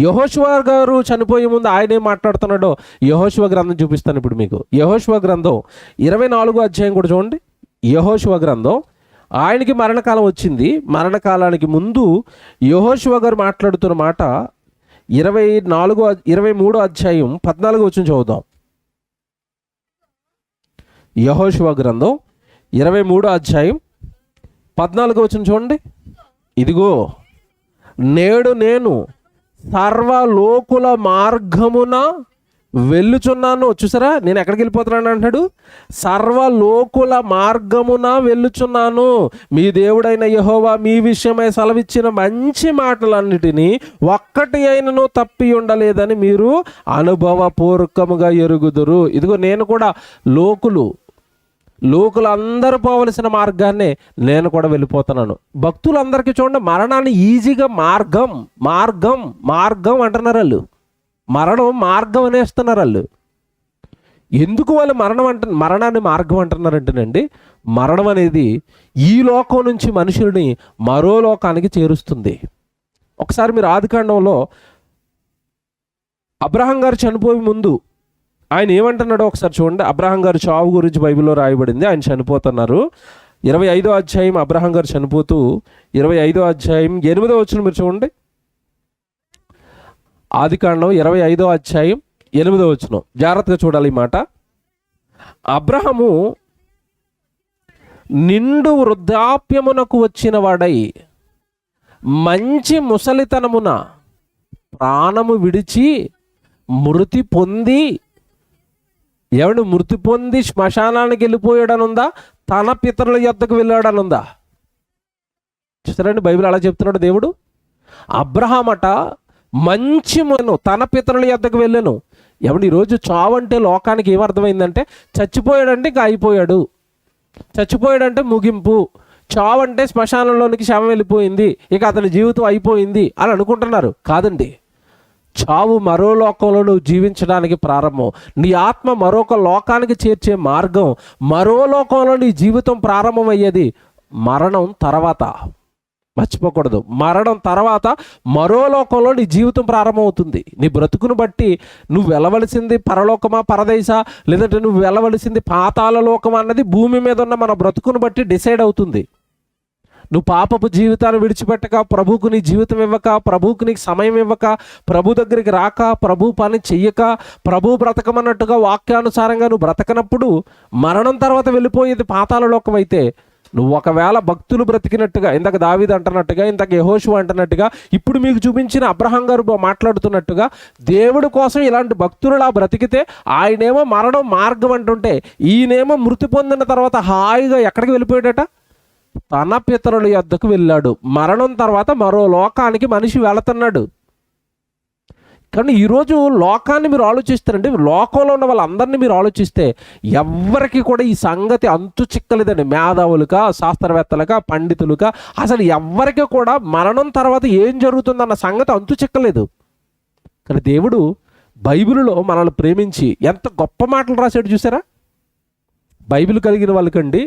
యెహోషువ గారు చనిపోయే ముందు ఆయన ఏం మాట్లాడుతున్నాడో యెహోషువ గ్రంథం చూపిస్తాను ఇప్పుడు మీకు. యెహోషువ గ్రంథం 24వ అధ్యాయం కూడా చూడండి. యెహోషువ గ్రంథం, ఆయనకి మరణకాలం వచ్చింది. మరణకాలానికి ముందు యెహోషువ గారు మాట్లాడుతున్న మాట 23వ అధ్యాయం 14వ వచనం చదువుదాం. యెహోషువ గ్రంథం 23వ అధ్యాయం 14వ వచనం చూడండి. ఇదిగో నేడు నేను సర్వలోకుల మార్గమున వెళ్ళుచున్నాను. చూసారా, నేను ఎక్కడికి వెళ్ళిపోతున్నాను అంటాడు, సర్వలోకుల మార్గమున వెళ్ళుచున్నాను. మీ దేవుడైన యెహోవా మీ విషయమై సెలవిచ్చిన మంచి మాటలన్నిటినీ ఒక్కటి అయినను తప్పి ఉండలేదని మీరు అనుభవపూర్వకముగా ఎరుగుదురు. ఇదిగో నేను కూడా లోకులందరూ పోవలసిన మార్గాన్నే నేను కూడా వెళ్ళిపోతున్నాను. భక్తులందరికీ చూడండి, మరణాన్ని ఈజీగా మార్గం మార్గం మార్గం అంటున్నారు వాళ్ళు. మరణం మార్గం అనేస్తున్నారు వాళ్ళు. ఎందుకు వాళ్ళు మరణాన్ని మార్గం అంటున్నారంటేనండి, మరణం అనేది ఈ లోకం నుంచి మనుషుల్ని మరో లోకానికి చేరుస్తుంది. ఒకసారి మీరు ఆదికాండంలో అబ్రహాం గారు చనిపోయే ముందు ఆయన ఏమంటున్నాడో ఒకసారి చూడండి. అబ్రహాం గారు చావు గురించి బైబిల్లో రాయబడింది. ఆయన చనిపోతున్నారు. 25వ అధ్యాయం అబ్రహాం గారు చనిపోతూ 25వ అధ్యాయం 8వ వచనం మీరు చూడండి. ఆదికాండం 25వ అధ్యాయం 8వ వచనం జాగ్రత్తగా చూడాలి ఈ మాట. అబ్రహాము నిండు వృద్ధాప్యమునకు వచ్చిన వాడై మంచి ముసలితనమున ప్రాణము విడిచి మృతి పొంది, ఎవడు మృతి పొంది శ్మశానానికి వెళ్ళిపోయాడనుందా, తన పితరుల యొద్దకు వెళ్ళాడనుందా? చూస్తారండి బైబిల్ అలా చెప్తున్నాడు దేవుడు. అబ్రహామట మంచి తన పితరుల యొద్దకు వెళ్ళాను. ఎవడు ఈరోజు చావు అంటే లోకానికి ఏమర్థమైందంటే చచ్చిపోయాడంటే ఇంకా అయిపోయాడు, చచ్చిపోయాడంటే ముగింపు, చావు అంటే శ్మశానంలోనికి శవం వెళ్ళిపోయింది, ఇక అతని జీవితం అయిపోయింది అని అనుకుంటున్నారు. కాదండి, చావు మరో లోకంలో నువ్వు జీవించడానికి ప్రారంభం. నీ ఆత్మ మరొక లోకానికి చేర్చే మార్గం, మరో లోకంలో నీ జీవితం ప్రారంభమయ్యేది మరణం తర్వాత. మర్చిపోకూడదు, మరణం తర్వాత మరో లోకంలో నీ జీవితం ప్రారంభమవుతుంది. నీ బ్రతుకును బట్టి నువ్వు వెళ్ళవలసింది పరలోకమా పరదేశా, లేదంటే నువ్వు వెళ్ళవలసింది పాతాళ లోకమా అన్నది భూమి మీద ఉన్న మన బ్రతుకును బట్టి డిసైడ్ అవుతుంది. నువ్వు పాపపు జీవితాన్ని విడిచిపెట్టక, ప్రభువుకు నీ జీవితం ఇవ్వక, ప్రభువుకు నీకు సమయం ఇవ్వక, ప్రభు దగ్గరికి రాక, ప్రభు పని చెయ్యక, ప్రభు బ్రతకమన్నట్టుగా వాక్యానుసారంగా నువ్వు బ్రతకనప్పుడు మరణం తర్వాత వెళ్ళిపోయేది పాతాళ లోకం అయితే, నువ్వు ఒకవేళ భక్తులు బ్రతికినట్టుగా, ఇందాక దావీదు అంటున్నట్టుగా, ఇందాక యెహోషువ అంటున్నట్టుగా, ఇప్పుడు మీకు చూపించిన అబ్రహాం గారు మాట్లాడుతున్నట్టుగా దేవుడి కోసం ఇలాంటి భక్తులు బ్రతికితే, ఆయనేమో మరణం మార్గం అంటుంటే, ఈయనేమో మృతి పొందిన తర్వాత హాయిగా ఎక్కడికి వెళ్ళిపోయాడట, తన పితరుల యొద్దకు వెళ్ళాడు. మరణం తర్వాత మరో లోకానికి మనిషి వెళుతున్నాడు. కానీ ఈరోజు లోకాన్ని మీరు ఆలోచిస్తారండి, లోకంలో ఉన్న వాళ్ళందరినీ మీరు ఆలోచిస్తే ఎవ్వరికి కూడా ఈ సంగతి అంతు చిక్కలేదండి. మేధావులుగా, శాస్త్రవేత్తలుగా, పండితులుగా అసలు ఎవ్వరికి కూడా మరణం తర్వాత ఏం జరుగుతుందన్న సంగతి అంతు చిక్కలేదు. కానీ దేవుడు బైబిల్లో మనల్ని ప్రేమించి ఎంత గొప్ప మాటలు రాశాడు చూసారా. బైబిల్ కలిగిన వాళ్ళకండి,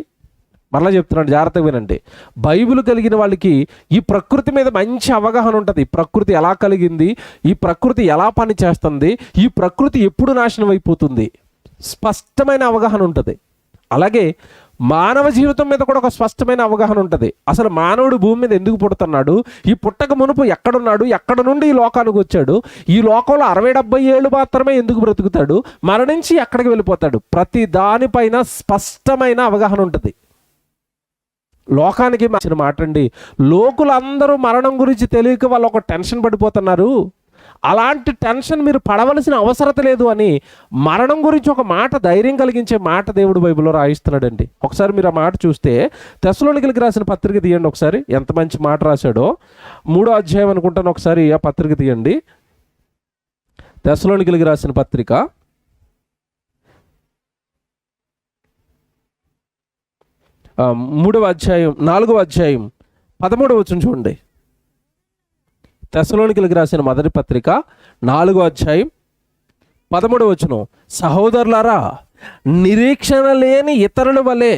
మరలా చెప్తున్నాడు జాగ్రత్తగా వినండి, బైబిల్ కలిగిన వాళ్ళకి ఈ ప్రకృతి మీద మంచి అవగాహన ఉంటుంది. ప్రకృతి ఎలా కలిగింది, ఈ ప్రకృతి ఎలా పని చేస్తుంది, ఈ ప్రకృతి ఎప్పుడు నాశనం అయిపోతుంది, స్పష్టమైన అవగాహన ఉంటుంది. అలాగే మానవ జీవితం మీద కూడా ఒక స్పష్టమైన అవగాహన ఉంటుంది. అసలు మానవుడు భూమి మీద ఎందుకు పుడుతున్నాడు, ఈ పుట్టక మునుపు ఎక్కడున్నాడు, ఎక్కడ నుండి ఈ లోకానికి వచ్చాడు, ఈ లోకంలో 60-70 ఏళ్ళు మాత్రమే ఎందుకు బ్రతుకుతాడు, మరణించి ఎక్కడికి వెళ్ళిపోతాడు, ప్రతి దానిపైన స్పష్టమైన అవగాహన ఉంటుంది. లోకానికి మంచిన మాట అండి, లోకులందరూ మరణం గురించి తెలియక వాళ్ళు ఒక టెన్షన్ పడిపోతున్నారు. అలాంటి టెన్షన్ మీరు పడవలసిన అవసరత లేదు అని మరణం గురించి ఒక మాట, ధైర్యం కలిగించే మాట దేవుడు బైబిల్లో రాయిస్తున్నాడండి. ఒకసారి మీరు ఆ మాట చూస్తే తెస్సలోనికీయులకు రాసిన పత్రిక తీయండి ఒకసారి, ఎంత మంచి మాట రాశాడో. 3వ అధ్యాయం అనుకుంటాను, ఒకసారి ఆ పత్రిక తీయండి. తెస్సలోనికీయులకు రాసిన పత్రిక 3వ అధ్యాయం 4వ అధ్యాయం 13వ వచనం చూడండి. తెస్సలోనికీయులకు రాసిన మొదటి పత్రిక 4వ అధ్యాయం 13వ వచనం. సహోదరులారా, నిరీక్షణ లేని ఇతరుల వలె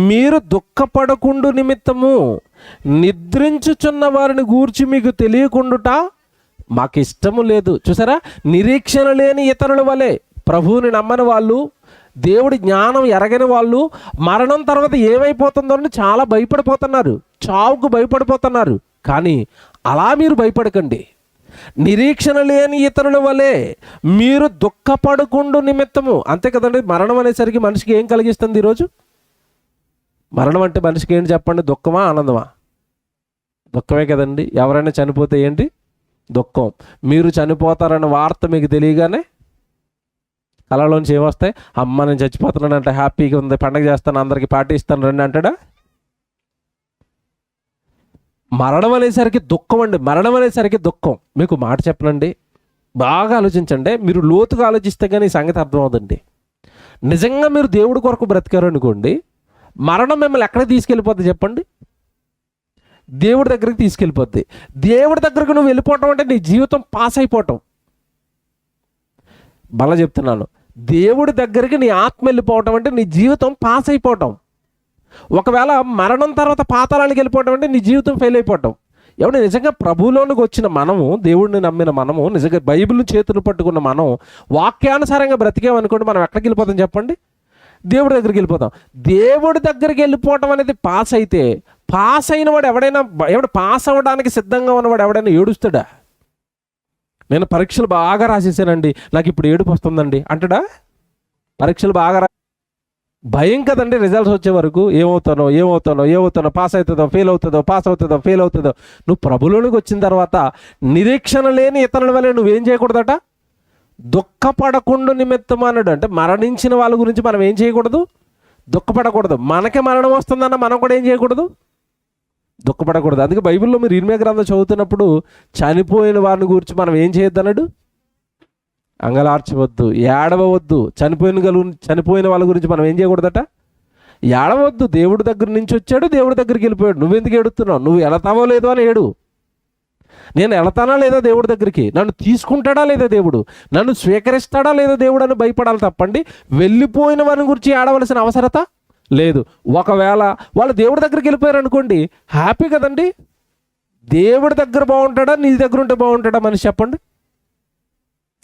మీరు దుఃఖపడకుండు నిమిత్తము నిద్రించుచున్న వారిని గూర్చి మీకు తెలియకుండుట మాకు ఇష్టము లేదు. చూసారా, నిరీక్షణ లేని ఇతరుల వలె, ప్రభువుని నమ్మని వాళ్ళు, దేవుడి జ్ఞానం ఎరగని వాళ్ళు మరణం తర్వాత ఏమైపోతుందో అని చాలా భయపడిపోతున్నారు, చావుకు భయపడిపోతున్నారు. కానీ అలా మీరు భయపడకండి. నిరీక్షణ లేని ఇతరుల వలె మీరు దుఃఖపడకుండు నిమిత్తము. అంతే కదండి, మరణం అనేసరికి మనిషికి ఏం కలిగిస్తుంది ఈరోజు? మరణం అంటే మనిషికి ఏంటి చెప్పండి? దుఃఖమా, ఆనందమా? దుఃఖమే కదండి. ఎవరైనా చనిపోతే ఏంటి? దుఃఖం. మీరు చనిపోతారన్న వార్త మీకు తెలియగానే కళలోంచి ఏమొస్తాయి? అమ్మ నేను చచ్చిపోతున్నాను అంటే హ్యాపీగా ఉంది, పండగ చేస్తాను, అందరికీ పార్టీ ఇస్తాను రండి అంటాడా? మరణం అనేసరికి దుఃఖం అండి. మరణం అనేసరికి దుఃఖం. మీకు మాట చెప్పనండి, బాగా ఆలోచించండి. మీరు లోతుగా ఆలోచిస్తే కానీ ఈ సంగతి అర్థమవుతుంది. నిజంగా మీరు దేవుడి కొరకు బ్రతికారు అనుకోండి, మరణం మిమ్మల్ని ఎక్కడికి తీసుకెళ్ళిపోద్ది చెప్పండి? దేవుడి దగ్గరికి తీసుకెళ్ళిపోద్ది. దేవుడి దగ్గరకు నువ్వు వెళ్ళిపోవటం అంటే నీ జీవితం పాస్ అయిపోవటం. మళ్ళా చెప్తున్నాను, దేవుడి దగ్గరికి నీ ఆత్మ వెళ్ళిపోవటం అంటే నీ జీవితం పాస్ అయిపోవటం. ఒకవేళ మరణం తర్వాత పాతాళానికి వెళ్ళిపోవటం అంటే నీ జీవితం ఫెయిల్ అయిపోవటం. ఎవడు నిజంగా ప్రభువులోనికి వచ్చిన మనము, దేవుడిని నమ్మిన మనము, నిజంగా బైబిల్ని చేతులు పట్టుకున్న మనం వాక్యానుసారంగా బ్రతికామనుకోండి, మనం ఎక్కడికి వెళ్ళిపోతాం చెప్పండి? దేవుడి దగ్గరికి వెళ్ళిపోతాం. దేవుడి దగ్గరికి వెళ్ళిపోవటం అనేది పాస్ అయితే, పాస్ అయిన వాడు ఎవడు పాస్ అవ్వడానికి సిద్ధంగా ఉన్నవాడు ఎవడైనా ఏడుస్తాడా? నేను పరీక్షలు బాగా రాసేసానండి, నాకు ఇప్పుడు ఏడుపు వస్తుందండి అంటాడా? పరీక్షలు బాగా భయం కదండి, రిజల్ట్స్ వచ్చే వరకు ఏమవుతానో, పాస్ అవుతుందో ఫెయిల్ అవుతుందో. నువ్వు ప్రభులోనికి వచ్చిన తర్వాత నిరీక్షణ లేని ఇతరుల వల్ల నువ్వేం చేయకూడదట? దుఃఖపడకుండా నిమిత్తం అన్నాడు. అంటే మరణించిన వాళ్ళ గురించి మనం ఏం చేయకూడదు? దుఃఖపడకూడదు. మనకే మరణం వస్తుందన్న మనం కూడా ఏం చేయకూడదు? దుఃఖపడకూడదు. అందుకే బైబిల్లో మీరు ఇర్మియా గ్రంథం చదువుతున్నప్పుడు చనిపోయిన వారిని గురించి మనం ఏం చేయొద్దు అన్నాడు? అంగలార్చవద్దు, ఏడవవద్దు. చనిపోయిన వాళ్ళ గురించి మనం ఏం చేయకూడదట? ఏడవద్దు. దేవుడి దగ్గర నుంచి వచ్చాడు, దేవుడి దగ్గరికి వెళ్ళిపోయాడు. నువ్వెందుకు ఏడుస్తున్నావు? నువ్వు వెళతావో లేదో అని ఏడు. నేను వెళతానా లేదా దేవుడి దగ్గరికి? నన్ను తీసుకుంటాడా లేదా దేవుడు? నన్ను స్వీకరిస్తాడా లేదా దేవుడు అని భయపడాలి తప్పండి వెళ్ళిపోయిన వారిని గురించి ఏడవలసిన అవసరత లేదు. ఒకవేళ వాళ్ళు దేవుడి దగ్గరికి వెళ్ళిపోయారు అనుకోండి, హ్యాపీ కదండి. దేవుడి దగ్గర బాగుంటాడా, నీ దగ్గర ఉంటే బాగుంటాడా మనిషి చెప్పండి?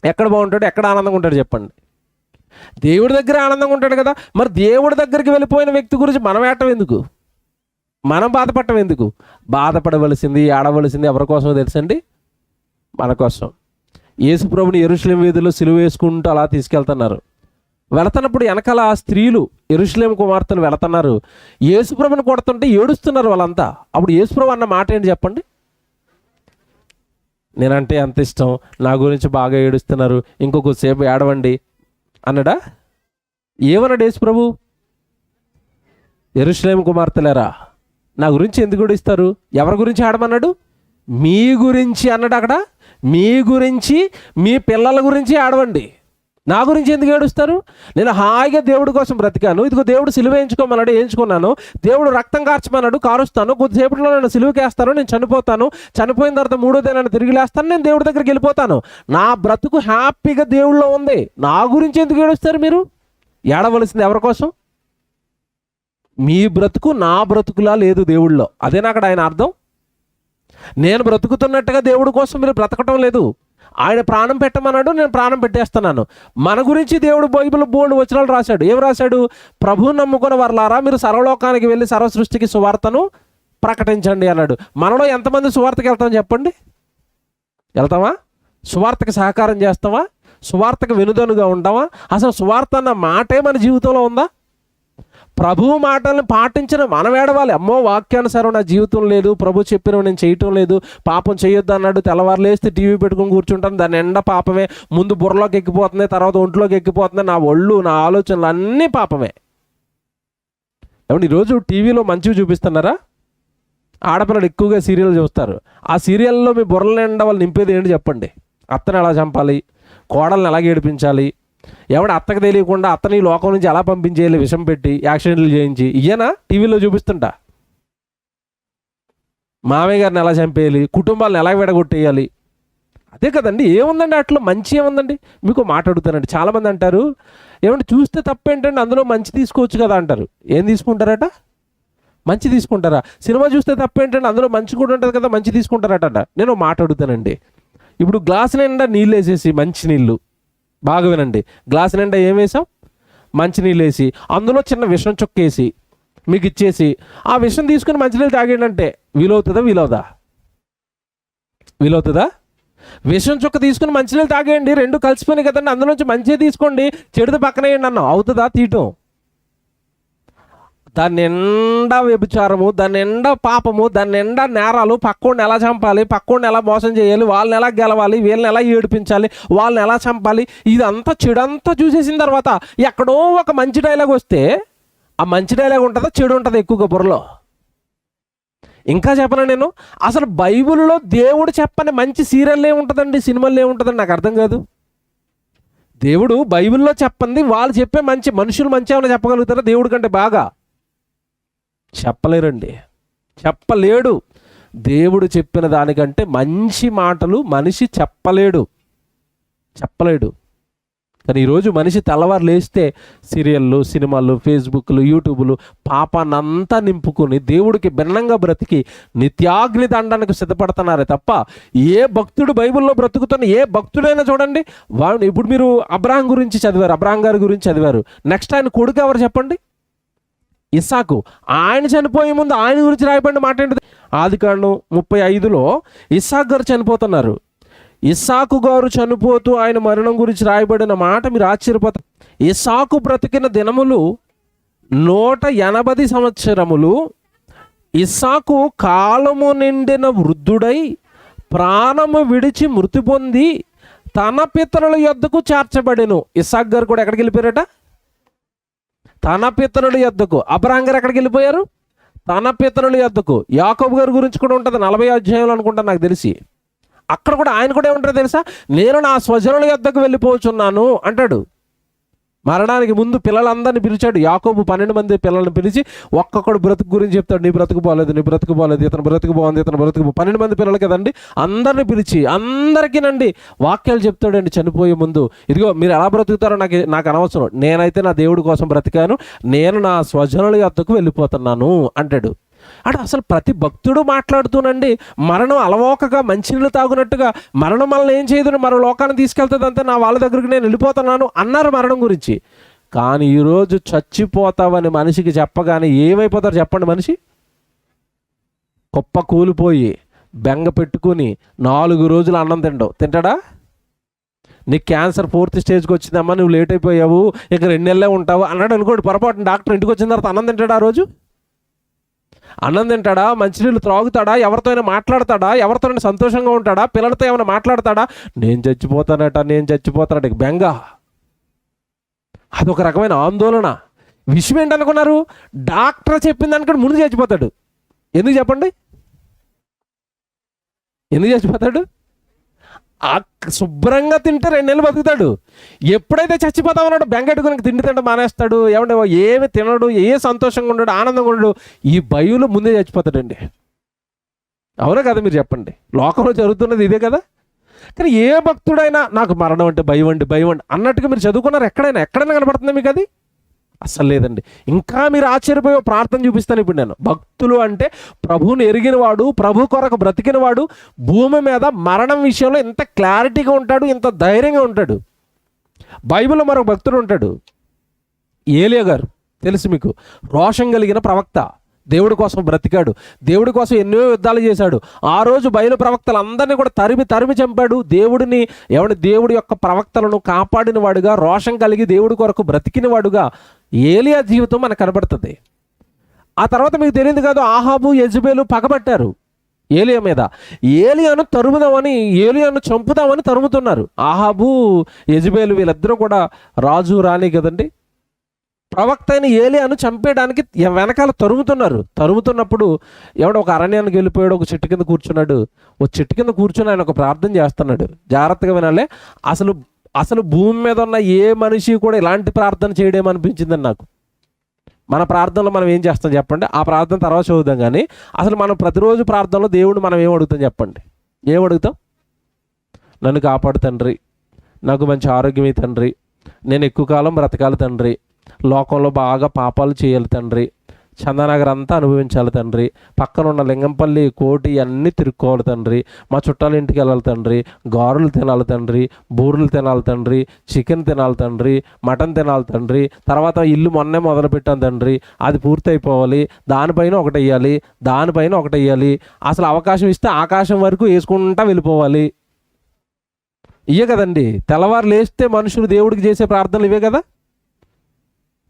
ఎక్కడ బాగుంటాడు, ఎక్కడ ఆనందంగా ఉంటాడు చెప్పండి? దేవుడి దగ్గర ఆనందంగా ఉంటాడు కదా. మరి దేవుడి దగ్గరికి వెళ్ళిపోయిన వ్యక్తి గురించి మనం ఏడటం ఎందుకు? మనం బాధపడటం ఎందుకు? బాధపడవలసింది, ఆడవలసింది ఎవరి కోసమో తెలుసండి? మన కోసం. యేసు ప్రభుని యెరూషలేము వీధుల్లో సిలువ వేసుకుంటూ అలా తీసుకెళ్తున్నారు. వెళుతున్నప్పుడు వెనకాల స్త్రీలు, యెరూషలేము కుమార్తెలు వెళుతున్నారు. యేసు ప్రభుని కొడుతుంటే ఏడుస్తున్నారు వాళ్ళంతా. అప్పుడు యేసు ప్రభు అన్న మాట ఏంటి చెప్పండి? నేనంటే అంత ఇష్టం, నా గురించి బాగా ఏడుస్తున్నారు, ఇంకొకసేపు ఏడవండి అన్నాడా? ఏమన్నాడు యేసు ప్రభు? యెరూషలేము కుమార్తెలారా, నా గురించి ఎందుకు ఏడుస్తారు? ఎవరి గురించి ఆడమన్నాడు? మీ గురించి అన్నాడు. అక్కడ మీ గురించి, మీ పిల్లల గురించి ఆడవండి. నా గురించి ఎందుకు ఏడుస్తారు? నేను హాయిగా దేవుడి కోసం బ్రతికాను. ఇదిగో దేవుడు సిలువ వేయించుకోమన్నాడు, వేయించుకున్నాను. దేవుడు రక్తం కార్చమన్నాడు, కారుస్తాను. కొద్దిసేపట్లో నేను సిలువకేస్తాను, నేను చనిపోతాను. చనిపోయిన తర్వాత 3వ దినాన్ని తిరిగి లేస్తాను, నేను దేవుడి దగ్గరికి వెళ్ళిపోతాను. నా బ్రతుకు హ్యాపీగా దేవుళ్ళో ఉంది. నా గురించి ఎందుకు ఏడుస్తారు మీరు? ఏడవలసింది ఎవరి కోసం? మీ బ్రతుకు నా బ్రతుకులా లేదు దేవుళ్ళో. అదేనా అక్కడ ఆయన అర్థం? నేను బ్రతుకుతున్నట్టుగా దేవుడి కోసం మీరు బ్రతకటం లేదు. ఆయన ప్రాణం పెట్టమన్నాడు, నేను ప్రాణం పెట్టేస్తున్నాను. మన గురించి దేవుడు బైబిల్ బోర్డు వచనాలు రాశాడు. ఏం రాశాడు? ప్రభువు నమ్ముకున్న వారలారా మీరు సర్వలోకానికి వెళ్ళి సర్వ సృష్టికి సువార్తను ప్రకటించండి అన్నాడు. మనలో ఎంతమంది సువార్తకి వెళ్తాం చెప్పండి? వెళ్తామా? సువార్తకి సహకారం చేస్తామా? సువార్తకు వెనుదనుగా ఉంటామా? అసలు సువార్త అన్న మాటే మన జీవితంలో ఉందా? ప్రభువు మాటలను పాటించిన మనం ఏడవాలి. అమ్మో వాక్యానుసారం నా జీవితం లేదు, ప్రభు చెప్పినవి నేను చేయటం లేదు, పాపం చేయొద్దు అన్నాడు, తెల్లవారు లేస్తే టీవీ పెట్టుకుని కూర్చుంటాను, దాని ఎండ పాపమే, ముందు బుర్రలోకి ఎక్కిపోతుంది, తర్వాత ఒంట్లోకి ఎక్కిపోతుంది, నా ఒళ్ళు నా ఆలోచనలు అన్నీ పాపమే. ఏమంటే ఈరోజు టీవీలో మంచివి చూపిస్తున్నారా? ఆడపిల్లలు ఎక్కువగా సీరియల్ చూస్తారు. ఆ సీరియల్లో మీ బుర్రల నిండా వాళ్ళు నింపేది ఏంటి చెప్పండి? అత్తని ఎలా చంపాలి, కోడల్ని ఎలా ఏడిపించాలి, ఎవడ అత్తకు తెలియకుండా అత్తని లోకం నుంచి ఎలా పంపించేయాలి, విషం పెట్టి యాక్సిడెంట్లు చేయించి, ఇయ్యనా టీవీలో చూపిస్తుంటా? మామయ్య గారిని ఎలా చంపేయాలి, కుటుంబాలను ఎలా విడగొట్టేయాలి, అదే కదండి. ఏముందండి అట్లా? మంచి ఏముందండి? మీకు మాట్లాడుతానండి. చాలామంది అంటారు ఏమంటే చూస్తే తప్పేంటండి, అందులో మంచి తీసుకోవచ్చు కదా అంటారు. ఏం తీసుకుంటారట? మంచి తీసుకుంటారా? సినిమా చూస్తే తప్పేంటండి, అందులో మంచి కూడా ఉంటుంది కదా, మంచి తీసుకుంటారట. నేను మాట్లాడుతానండి. ఇప్పుడు గ్లాస్ నిండా నీళ్ళు వేసేసి, మంచి నీళ్ళు బాగా వినండి, గ్లాస్ నిండా ఏం వేసాం? మంచి నీళ్ళు వేసి అందులో చిన్న విషం చొక్కేసి మీకు ఇచ్చేసి ఆ విషం తీసుకుని మంచినీళ్ళు తాగేయండి, వీలవుతుందా? వీలవుతుందా? విషం చుక్క తీసుకుని మంచినీళ్ళు తాగేయండి, రెండు కలిసిపోయినాయి కదండి, అందులోంచి మంచిగా తీసుకోండి, చెడుది పక్కన వేయండి అన్నాం. అవుతుందా? తీయటం. దాని నిండా వ్యభిచారము, దాని నిండా పాపము, దాని నిండా నేరాలు, పక్కోడిని ఎలా చంపాలి, పక్కోడిని ఎలా మోసం చేయాలి, వాళ్ళని ఎలా గెలవాలి, వీళ్ళని ఎలా ఏడిపించాలి, వాళ్ళని ఎలా చంపాలి, ఇదంతా చెడంతా చూసేసిన తర్వాత ఎక్కడో ఒక మంచి డైలాగ్ వస్తే ఆ మంచి డైలాగ్ ఉంటుందా, చెడు ఉంటుందా ఎక్కువగా బుర్రలో? ఇంకా చెప్పను నేను, అసలు బైబిల్లో దేవుడు చెప్పని మంచి సీరియల్ ఏముంటుందండి, సినిమాలు ఏముంటుందండి? నాకు అర్థం కాదు. దేవుడు బైబిల్లో చెప్పండి, వాళ్ళు చెప్పే మంచి, మనుషులు మంచి ఏమైనా చెప్పగలుగుతారా దేవుడి కంటే బాగా? చెప్పలేరండి, చెప్పలేడు. దేవుడు చెప్పిన దానికంటే మంచి మాటలు మనిషి చెప్పలేడు. కానీ ఈరోజు మనిషి తెల్లవారు లేస్తే సీరియళ్ళు, సినిమాలు, ఫేస్బుక్లు, యూట్యూబ్లు పాపాన్నంతా నింపుకుని దేవుడికి భిన్నంగా బ్రతికి నిత్యాగ్ని దండానికి సిద్ధపడుతున్నారే తప్ప ఏ భక్తుడు బైబిల్లో బ్రతుకుతున్న ఏ భక్తుడైనా చూడండి, వాడు ఇప్పుడు మీరు అబ్రాహం గురించి చదివారు, అబ్రాహం గారి గురించి చదివారు. నెక్స్ట్ ఆయన కొడుకు ఎవరు చెప్పండి? ఇస్సాకు. ఆయన చనిపోయే ముందు ఆయన గురించి రాయబడిన మాట ఏంటిది? ఆదికాండం 35లో ఇస్సాకు గారు చనిపోతున్నారు. ఇస్సాకు గారు చనిపోతూ ఆయన మరణం గురించి రాయబడిన మాట మీరు ఆశ్చర్యపోతారు. ఇస్సాకు బ్రతికిన దినములు 180 సంవత్సరములు. ఇస్సాకు కాలము నిండిన వృద్ధుడై ప్రాణము విడిచి మృతి పొంది తన పితరుల యొద్దకు చేర్చబడెను. ఇస్సాకు గారు కూడా ఎక్కడికి వెళ్ళిపోయారట? తన పితరుల యొద్దకు. అబ్రాహం గారు ఎక్కడికి వెళ్ళిపోయారు? తన పితరుల యొద్దకు. యాకోబు గారి గురించి కూడా ఉంటుంది 40 అధ్యాయంలో అనుకుంటా నాకు తెలిసి. అక్కడ కూడా ఆయన కూడా ఏమంటారో తెలుసా? నేను నా స్వజనుల యొద్దకు వెళ్ళిపోతున్నాను అంటాడు. మరణానికి ముందు పిల్లలందరినీ పిలిచాడు. యాకోబు 12 మంది పిల్లల్ని పిలిచి ఒక్కొక్కడు బ్రతుకు గురించి చెప్తాడు. నీ బ్రతుకు బాగలేదు, నీ బ్రతుకు బాగలేదు, ఇతను బ్రతుకు బాగుంది, ఇతను బ్రతుకు 12 మంది పిల్లలు కదండి, అందరిని పిలిచి అందరికీనండి వాక్యాలు చెప్తాడండి చనిపోయే ముందు. ఇదిగో మీరు ఎలా బ్రతుకుతారో నాకు అనవసరం, నేనైతే నా దేవుడి కోసం బ్రతికాను, నేను నా స్వజనుల యొద్దకు వెళ్ళిపోతున్నాను అంటాడు. అంటే అసలు ప్రతి భక్తుడు మాట్లాడుతూనండి మరణం అలవోకగా మంచినీళ్ళు తాగునట్టుగా మరణం మనల్ని ఏం చేయదు, మరో లోకాన్ని తీసుకెళ్తుంది, అంతే నా వాళ్ళ దగ్గరికి నేను వెళ్ళిపోతున్నాను అన్నారు మరణం గురించి. కానీ ఈరోజు చచ్చిపోతావని మనిషికి చెప్పగానే ఏమైపోతారు చెప్పండి? మనిషి కుప్ప కూలిపోయి బెంగ పెట్టుకుని 4 రోజులు అన్నం తింటాడా? నీకు క్యాన్సర్ 4th స్టేజ్కి వచ్చిందమ్మా, నువ్వు లేట్ అయిపోయావు, ఇక 2 నెలలే ఉంటావు అన్నాడు అనుకోండి. పొరపాటున డాక్టర్ ఇంటికి వచ్చిన తర్వాత అన్నం తింటాడా? ఆ రోజు అన్నం తింటాడా? మంచినీళ్ళు త్రాగుతాడా? ఎవరితోనైనా మాట్లాడతాడా? ఎవరితోనైనా సంతోషంగా ఉంటాడా? పిల్లలతో ఏమైనా మాట్లాడతాడా? నేను చచ్చిపోతానట బెంగ. అదొక రకమైన ఆందోళన. విషయం ఏంటనుకున్నారు? డాక్టర్ చెప్పిన దానికంటే ముందు చచ్చిపోతాడు. ఎందుకు చెప్పండి? ఎందుకు చచ్చిపోతాడు? శుభ్రంగా తింటే 2 నెలలు బతుకుతాడు. ఎప్పుడైతే చచ్చిపోతామన్నాడు బెంగెట్టుకుని తిండి తింటే మానేస్తాడు. ఏమి తినడు, ఏ సంతోషంగా ఉండడు, ఆనందంగా ఉండడు. ఈ భయంలో ముందే చచ్చిపోతాడండి. అవునా కదా? మీరు చెప్పండి. లోకంలో జరుగుతున్నది ఇదే కదా. కానీ ఏ భక్తుడైనా నాకు మరణం అంటే భయం అండి అన్నట్టుగా మీరు చదువుకున్నారు? ఎక్కడైనా కనపడుతుంది మీకు అది? అస్సలు లేదండి. ఇంకా మీరు ఆశ్చర్యపోయే ప్రార్థన చూపిస్తాను ఇప్పుడు నేను. భక్తులు అంటే ప్రభువుని ఎరిగినవాడు, ప్రభు కొరకు బ్రతికినవాడు భూమి మీద మరణం విషయంలో ఇంత క్లారిటీగా ఉంటాడు, ఇంత ధైర్యంగా ఉంటాడు. బైబిల్లో మరొక భక్తుడు ఉంటాడు, ఏలియా గారు, తెలుసు మీకు. రోషం కలిగిన ప్రవక్త, దేవుడి కోసం బ్రతికాడు, దేవుడి కోసం ఎన్నో యుద్ధాలు చేశాడు. ఆ రోజు బయలు ప్రవక్తలందరినీ కూడా తరిమి చంపాడు. దేవుడి యొక్క ప్రవక్తలను కాపాడిన వాడుగా, రోషం కలిగి దేవుడి కొరకు బ్రతికిన వాడుగా ఏలియా జీవితం మనకు కనబడుతుంది. ఆ తర్వాత మీకు తెలియదు కాదు, ఆహాబు యెజబెలు పగబట్టారు ఏలియా మీద. ఏలియాను తరుముదామని, ఏలియాను చంపుదామని తరుముతున్నారు. ఆహాబు యెజబెలు వీళ్ళిద్దరూ కూడా రాజు రాణి కదండి. ప్రవక్త అయిన ఏలియాను చంపేయడానికి వెనకాల తరుముతున్నప్పుడు ఒక అరణ్యానికి వెళ్ళిపోయాడు, ఒక చెట్టు కింద కూర్చున్నాడు. చెట్టు కింద కూర్చొని ఆయన ఒక ప్రార్థన చేస్తున్నాడు. జాగ్రత్తగా వినాలి. అసలు భూమి మీద ఉన్న ఏ మనిషి కూడా ఇలాంటి ప్రార్థన చేయడేమనిపించిందని నాకు. మన ప్రార్థనలో మనం ఏం చేస్తాం చెప్పండి? ఆ ప్రార్థన తర్వాత చదువుదాం. కానీ అసలు మనం ప్రతిరోజు ప్రార్థనలో దేవుడు మనం ఏం అడుగుతాం చెప్పండి? ఏం అడుగుతాం? నన్ను కాపాడు తండ్రి, నాకు మంచి ఆరోగ్యమే తండ్రి, నేను ఎక్కువ కాలం బ్రతకాలి తండ్రి, లోకంలో బాగా పాపాలు చేయాలి తండ్రి, చందానగర్ అంతా అనుభవించాలి తండ్రి, పక్కన ఉన్న లింగంపల్లి కోటి అన్నీ తిరుక్కోవాలి తండ్రి, మా చుట్టాల ఇంటికి వెళ్ళాలి తండ్రి, గారెలు తినాలి తండ్రి, బూరెలు తినాలి తండ్రి, చికెన్ తినాలి తండ్రి, మటన్ తినాలి తండ్రి, తర్వాత ఇల్లు మొన్నే మొదలు పెట్టాను తండ్రి, అది పూర్తి అయిపోవాలి, దానిపైన ఒకటి వేయాలి, అసలు అవకాశం ఇస్తే ఆకాశం వరకు వేసుకుంటా వెళ్ళిపోవాలి. ఇవే కదండి తెల్లవారు లేస్తే మనుషులు దేవుడికి చేసే ప్రార్థనలు ఇవే కదా.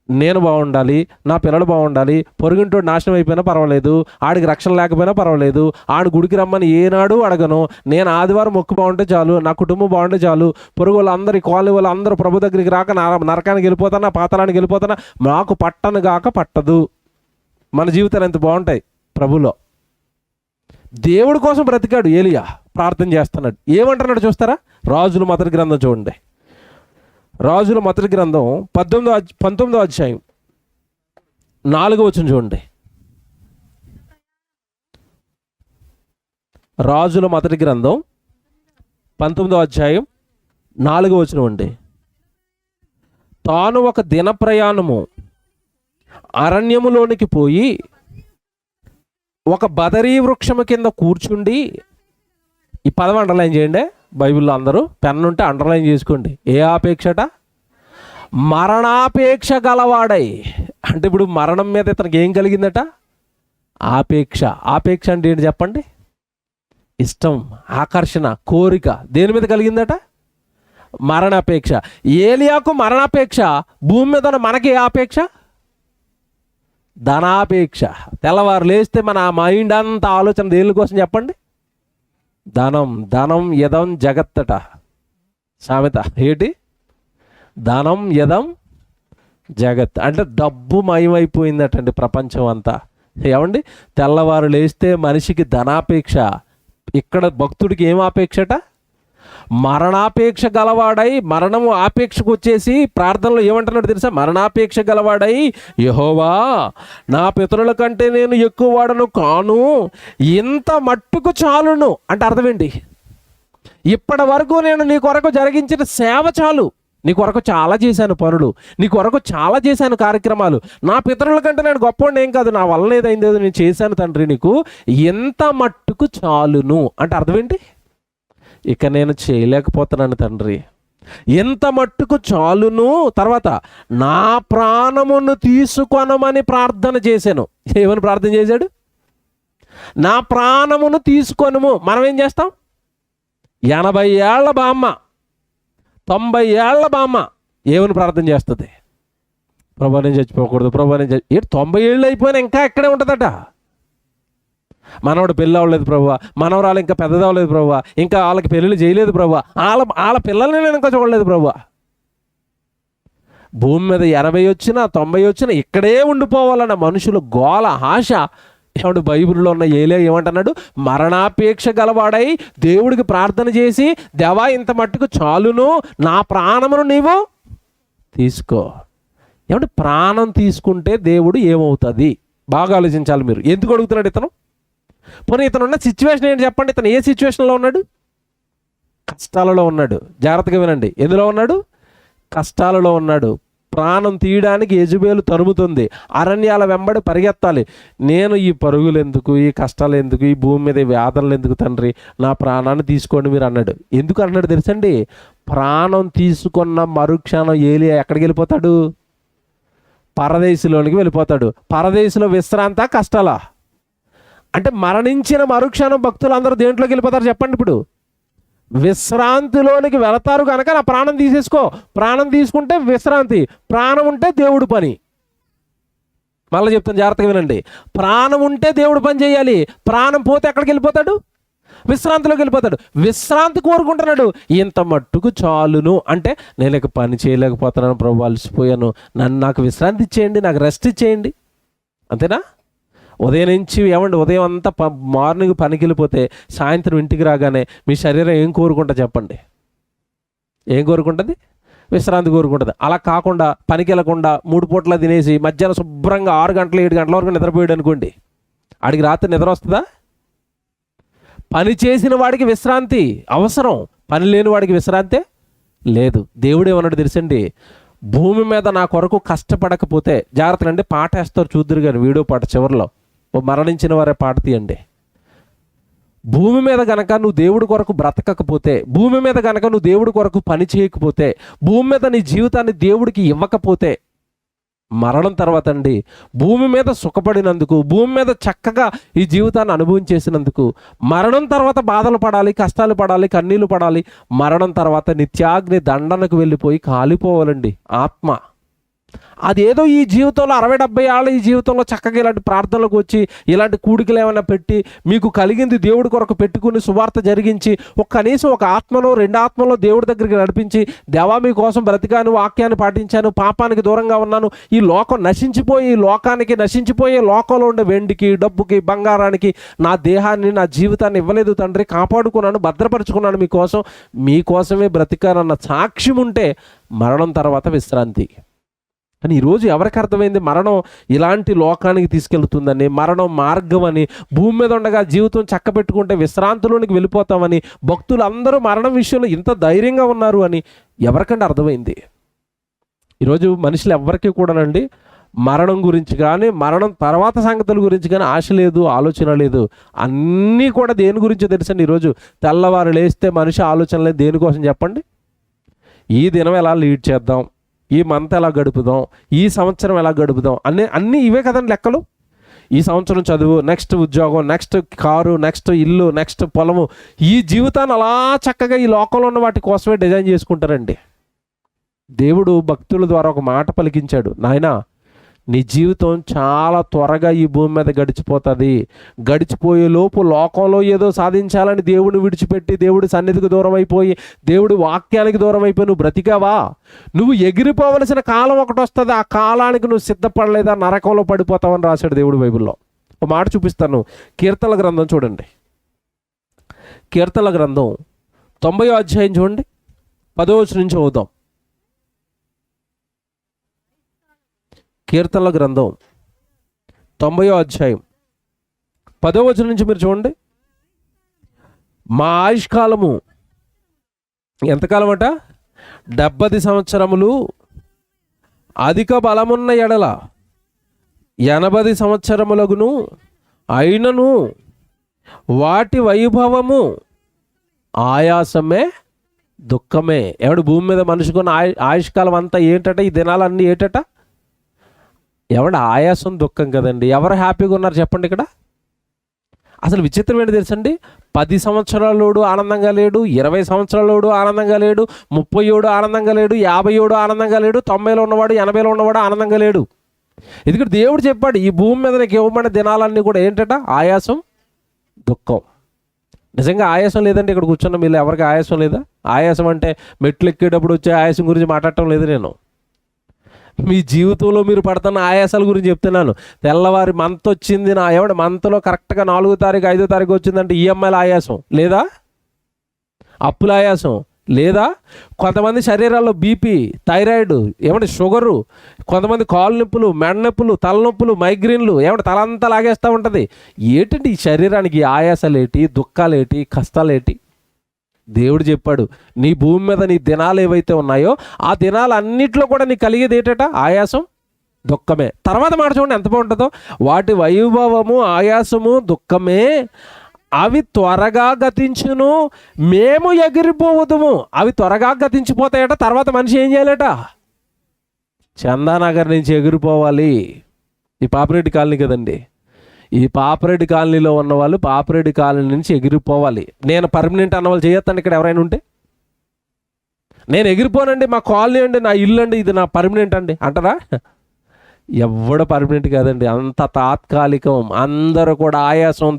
నేను బాగుండాలి, నా పిల్లలు బాగుండాలి, పొరుగింటోడు నాశనం అయిపోయినా పర్వాలేదు, ఆడికి రక్షణ లేకపోయినా పర్వాలేదు, ఆడు గుడికి రమ్మని ఏనాడు అడగను, నేను ఆదివారం మొక్కు బాగుంటే చాలు, నా కుటుంబం బాగుంటే చాలు, పొరుగు వాళ్ళందరూ, కాలనీ వాళ్ళందరూ ప్రభు దగ్గరికి రాక నరకానికి వెళ్ళిపోతానా, పాతాళానికి వెళ్ళిపోతానా, నాకు పట్టను గాక పట్టదు. మన జీవితాలు ఎంత బాగుంటాయి ప్రభులో. దేవుడి కోసం బ్రతికాడు ఏలియా, ప్రార్థన చేస్తున్నాడు. ఏమంటున్నాడు చూస్తారా? రాజుల మొదటి గ్రంథం చూడండి. రాజుల మొదటి గ్రంథం 19వ అధ్యాయం 4వ వచనం చూడండి. రాజుల మొదటి గ్రంథం 19వ అధ్యాయం 4వ వచనం అండి. తాను ఒక దిన ప్రయాణము అరణ్యములోనికి పోయి ఒక బదరీ వృక్షము కింద కూర్చుండి, ఈ పదం అండర్లైన్ చేయండి. బైబిల్లో అందరూ పెన్ ఉంటే అండర్లైన్ చేసుకోండి. ఏ ఆపేక్షట? మరణాపేక్ష గలవాడై. అంటే ఇప్పుడు మరణం మీద ఇతనికి ఏం కలిగిందట? ఆపేక్ష. ఆపేక్ష అంటే ఏంటి చెప్పండి? ఇష్టం, ఆకర్షణ, కోరిక. దేని మీద కలిగిందట? మరణాపేక్ష. ఏలియాకు మరణాపేక్ష. భూమి మీద మనకి ఏ ఆపేక్ష? ధనాపేక్ష. తెల్లవారు లేస్తే మన మైండ్ అంతా ఆలోచన దేని కోసం చెప్పండి? ధనం యదం జగత్తట సామెత. ఏంటి? ధనం యదం జగత్. అంటే డబ్బు మయమైపోయిందటండి ప్రపంచం అంతా. ఏమండి? తెల్లవారు లేస్తే మనిషికి ధనాపేక్ష. ఇక్కడ భక్తుడికి ఏం ఆపేక్షట? మరణాపేక్ష గలవాడై, మరణము ఆపేక్షకు వచ్చేసి ప్రార్థనలో ఏమంటున్నాడు తెలుసా? మరణాపేక్ష గలవాడై, యెహోవా నా పితరుల కంటే నేను ఎక్కువ వాడను కాను, ఇంత మట్టుకు చాలును. అంటే అర్థం ఏంటి? ఇప్పటి వరకు నేను నీ కొరకు జరిగించిన సేవ చాలు, నీ కొరకు చాలా చేశాను పనులు, నీ కొరకు చాలా చేశాను కార్యక్రమాలు, నా పితరుల కంటే నేను గొప్పవాడిని ఏం కాదు, నా వల్ల ఏదైందో నేను చేశాను తండ్రి, నీకు ఎంత మట్టుకు చాలును. అంటే అర్థం ఏంటి? ఇక నేను చేయలేకపోతున్నాను తండ్రి, ఎంత మట్టుకు చాలును. తర్వాత నా ప్రాణమును తీసుకొనమని ప్రార్థన చేశాను. ఏమని ప్రార్థన చేశాడు? నా ప్రాణమును తీసుకొనుము. మనం ఏం చేస్తాం? 80 ఏళ్ల బామ్మ, 90 ఏళ్ల బామ్మ ఏమని ప్రార్థన చేస్తుంది? ప్రభా నేను చచ్చిపోకూడదు, ప్రభా నేను 90 ఏళ్ళు అయిపోయినా ఇంకా ఎక్కడే ఉంటుందట. మనవాడు పెళ్ళి అవ్వలేదు ప్రభువా, మనవరాలు ఇంకా పెద్దదవ్వలేదు ప్రభువా, ఇంకా వాళ్ళకి పెళ్ళిళ్ళు చేయలేదు ప్రభువా, వాళ్ళ పిల్లల్ని నేను ఇంకా చూడలేదు ప్రభువా. భూమి మీద 80 వచ్చినా 90 వచ్చినా ఇక్కడే ఉండిపోవాలన్న మనుషులు గోల, ఆశ. ఏమంటే బైబిల్లో ఉన్న ఏలియా ఏమంటున్నాడు? మరణాపేక్ష గలవాడై దేవుడికి ప్రార్థన చేసి, దేవా ఇంత మట్టుకు చాలును, నా ప్రాణమును నీవు తీసుకో. ఏమంటే ప్రాణం తీసుకుంటే దేవుడు ఏమవుతుంది? బాగా ఆలోచించాలి మీరు. ఎందుకు అడుగుతున్నాడు ఇతను? పోనీ ఇతను ఉన్న సిచ్యువేషన్ ఏంటి చెప్పండి? ఇతను ఏ సిచ్యువేషన్లో ఉన్నాడు? కష్టాలలో ఉన్నాడు. జాగ్రత్తగా వినండి. ఎందులో ఉన్నాడు? కష్టాలలో ఉన్నాడు. ప్రాణం తీయడానికి యెజబేలు తరుముతుంది, అరణ్యాల వెంబడి పరిగెత్తాలి. నేను ఈ పరుగులు ఎందుకు, ఈ కష్టాలు ఎందుకు, ఈ భూమి మీద ఈ వేదనలు ఎందుకు తండ్రి, నా ప్రాణాన్ని తీసుకోండి మీరు అన్నాడు. ఎందుకు అన్నాడు తెలుసండి? ప్రాణం తీసుకున్న మరుక్షణం ఏలియా ఎక్కడికి వెళ్ళిపోతాడు? పరదేశంలోనికి వెళ్ళిపోతాడు. పరదేశంలో విశ్రాంత కష్టాలా? అంటే మరణించిన మరుక్షణం భక్తులందరూ దేంట్లోకి వెళ్ళిపోతారు చెప్పండి? ఇప్పుడు విశ్రాంతిలోనికి వెళతారు కనుక నా ప్రాణం తీసేసుకో. ప్రాణం తీసుకుంటే విశ్రాంతి, ప్రాణం ఉంటే దేవుడు పని. మళ్ళీ చెప్తాను, జాగ్రత్తగా వినండి. ప్రాణం ఉంటే దేవుడు పని చేయాలి, ప్రాణం పోతే ఎక్కడికి వెళ్ళిపోతాడు? విశ్రాంతిలోకి వెళ్ళిపోతాడు. విశ్రాంతి కోరుకుంటున్నాడు. ఇంత మట్టుకు చాలును అంటే, నేను ఇక పని చేయలేకపోతున్నాను ప్రభు, అలసిపోయాను, నాకు విశ్రాంతి ఇచ్చేయండి, నాకు రెస్ట్ ఇచ్చేయండి. అంతేనా? ఉదయం నుంచి ఏమండి, ఉదయం అంతా మార్నింగ్ పనికి వెళ్ళిపోతే సాయంత్రం ఇంటికి రాగానే మీ శరీరం ఏం కోరుకుంటా చెప్పండి? ఏం కోరుకుంటుంది? విశ్రాంతి కోరుకుంటుంది. అలా కాకుండా పనికి వెళ్ళకుండా 3 పూట్ల తినేసి మధ్యాహ్నం శుభ్రంగా 6 గంటలు 7 గంటల వరకు నిద్రపోయాడు అనుకోండి, ఆడికి రాత్రి నిద్ర వస్తుందా? పని చేసిన వాడికి విశ్రాంతి అవసరం, పని లేని వాడికి విశ్రాంతే లేదు. దేవుడు ఏమన్నాడు తెలుసండి? భూమి మీద నా కొరకు కష్టపడకపోతే, జాగ్రత్తలు అండి, పాట వేస్తారు చూద్దరు కానీ వీడియో పాట చివరిలో మరణించిన వారే పాట తీయండి. భూమి మీద గనక నువ్వు దేవుడి కొరకు బ్రతకకపోతే, భూమి మీద గనక నువ్వు దేవుడి కొరకు పని చేయకపోతే, భూమి మీద నీ జీవితాన్ని దేవుడికి ఇవ్వకపోతే, మరణం తర్వాత అండి భూమి మీద సుఖపడినందుకు, భూమి మీద చక్కగా ఈ జీవితాన్ని అనుభవించేసినందుకు, మరణం తర్వాత బాధలు పడాలి, కష్టాలు పడాలి, కన్నీళ్లు పడాలి. మరణం తర్వాత నిత్యాగ్ని దండనకు వెళ్ళిపోయి కాలిపోవాలండి ఆత్మ. అదేదో ఈ జీవితంలో 60-70 ఏళ్ళ ఈ జీవితంలో చక్కగా ఇలాంటి ప్రార్థనలకు వచ్చి ఇలాంటి కూడికలు ఏమైనా పెట్టి మీకు కలిగింది దేవుడి కొరకు పెట్టుకుని సువార్త జరిగించి కనీసం ఒక ఆత్మలో 2 ఆత్మలో దేవుడి దగ్గరికి నడిపించి, దేవా మీకోసం బ్రతికాను, వాక్యాన్ని పాటించాను, పాపానికి దూరంగా ఉన్నాను, ఈ లోకం నశించిపోయి, లోకానికి నశించిపోయే లోకంలో ఉండే వెండికి, డబ్బుకి, బంగారానికి నా దేహాన్ని, నా జీవితాన్ని ఇవ్వలేదు తండ్రి, కాపాడుకున్నాను, భద్రపరుచుకున్నాను, మీకోసమే బ్రతికానన్న సాక్ష్యం ఉంటే మరణం తర్వాత విశ్రాంతి. కానీ ఈరోజు ఎవరికి అర్థమైంది మరణం ఇలాంటి లోకానికి తీసుకెళ్తుందని, మరణం మార్గం అని, భూమి మీద ఉండగా జీవితం చక్కబెట్టుకుంటే విశ్రాంతిలోనికి వెళ్ళిపోతామని, భక్తులు అందరూ మరణం విషయంలో ఇంత ధైర్యంగా ఉన్నారు అని ఎవరికంటే అర్థమైంది? ఈరోజు మనుషులు ఎవరికి కూడానండి మరణం గురించి కానీ, మరణం తర్వాత సంగతుల గురించి కానీ ఆశ లేదు, ఆలోచన లేదు. అన్నీ కూడా దేని గురించో తెలుసండి. ఈరోజు తెల్లవారు లేస్తే మనిషి ఆలోచన లేదు. దేనికోసం చెప్పండి? ఈ దినం ఎలా లీడ్ చేద్దాం, ఈ మంత్ ఎలా గడుపుదాం, ఈ సంవత్సరం ఎలా గడుపుదాం, అన్నీ ఇవే కదండి లెక్కలు. ఈ సంవత్సరం చదువు, నెక్స్ట్ ఉద్యోగం, నెక్స్ట్ కారు, నెక్స్ట్ ఇల్లు, నెక్స్ట్ పొలము. ఈ జీవితాన్ని అలా చక్కగా ఈ లోకంలో ఉన్న వాటి కోసమే డిజైన్ చేసుకుంటారండి. దేవుడు భక్తుల ద్వారా ఒక మాట పలికించాడు, నాయనా నీ జీవితం చాలా త్వరగా ఈ భూమి మీద గడిచిపోతుంది. గడిచిపోయే లోపు లోకంలో ఏదో సాధించాలని దేవుడిని విడిచిపెట్టి, దేవుడి సన్నిధికి దూరం అయిపోయి, దేవుడి వాక్యానికి దూరం అయిపోయి నువ్వు బ్రతికావా? నువ్వు ఎగిరిపోవలసిన కాలం ఒకటి వస్తుంది, ఆ కాలానికి నువ్వు సిద్ధపడలేదా, నరకంలో పడిపోతావని రాశాడు దేవుడు బైబిల్లో. ఒక మాట చూపిస్తాను, కీర్తనల గ్రంథం చూడండి. కీర్తనల గ్రంథం 90వ అధ్యాయం చూడండి, 10వ వచనం నుంచి చదువుదాం. కీర్తనల గ్రంథం 90వ అధ్యాయం 10వ వచనం నుంచి మీరు చూడండి. మా ఆయుష్కాలము ఎంతకాలం అట? 70 సంవత్సరములు, అధిక బలమున్న ఎడల 80 సంవత్సరములగును, అయినను వాటి వైభవము ఆయాసమే దుఃఖమే. ఎవడు భూమి మీద మనిషికున్న ఆయుష్కాలం అంతా ఏంటట? ఈ దినాలన్నీ ఏంటట? ఎవడ ఆయాసం దుఃఖం కదండి. ఎవరు హ్యాపీగా ఉన్నారు చెప్పండి? ఇక్కడ అసలు విచిత్రం ఏంటి తెలుసండి? 10 సంవత్సరాలోడు ఆనందంగా లేడు, 20 సంవత్సరాలోడు ఆనందంగా లేడు, 37 ఆనందంగా లేడు, 57 ఆనందంగా లేడు, 90లో ఉన్నవాడు, 80లో ఉన్నవాడు ఆనందంగా లేడు. ఎందుకంటే దేవుడు చెప్పాడు, ఈ భూమి మీద నీకు ఇవ్వబడిన దినాలన్నీ కూడా ఏంటట? ఆయాసం దుఃఖం. నిజంగా ఆయాసం లేదండి. ఇక్కడ కూర్చున్న మీరు ఎవరికి ఆయాసం లేదా? ఆయాసం అంటే మెట్లు ఎక్కేటప్పుడు వచ్చే ఆయాసం గురించి మాట్లాడటం లేదు నేను. మీ జీవితంలో మీరు పడుతున్న ఆయాసాల గురించి చెప్తున్నాను. తెల్లవారి మంత్ వచ్చింది, నా ఎవడ మంత్లో కరెక్ట్గా 4వ తారీఖు 5వ తారీఖు వచ్చిందంటే ఈఎంఐల ఆయాసం లేదా? అప్పుల ఆయాసం లేదా? కొంతమంది శరీరాల్లో బీపీ, థైరాయిడ్, ఏమంటే షుగరు, కొంతమంది కాలు నొప్పులు, మెడ నొప్పులు, తలనొప్పులు, మైగ్రేన్లు, ఏమంటే తలంతా లాగేస్తూ ఉంటుంది. ఏంటంటే ఈ శరీరానికి ఆయాసాలేటి, దుఃఖాలేటి, కష్టాలేటి? దేవుడు చెప్పాడు, నీ భూమి మీద నీ దినాలు ఏవైతే ఉన్నాయో ఆ దినాలు అన్నిట్లో కూడా నీకు కలిగేది ఏంటట? ఆయాసం, దుఃఖమే. తర్వాత మాట చూడండి ఎంత బాగుంటుందో, వాటి వైభవము, ఆయాసము, దుఃఖమే అవి త్వరగా గతించును, మేము ఎగిరిపోవదుము. అవి త్వరగా గతించిపోతాయట. తర్వాత మనిషి ఏం చేయాలట? చందానగర్ నుంచి ఎగిరిపోవాలి. ఈ పాపిరెడ్డి కాలనీ కదండి, ఈ పాపిరెడ్డి కాలనీలో ఉన్న వాళ్ళు పాపిరెడ్డి కాలనీ నుంచి ఎగిరిపోవాలి. నేను పర్మనెంట్ అన్న వాళ్ళు చేయొద్దండి. ఇక్కడ ఎవరైనా ఉంటే, నేను ఎగిరిపోనండి, మా కాలనీ అండి, నా ఇల్లు అండి, ఇది నా పర్మనెంట్ అండి అంటారా? ఎవడ పర్మనెంట్ కాదండి, అంత తాత్కాలికం. అందరూ కూడా ఆయాసం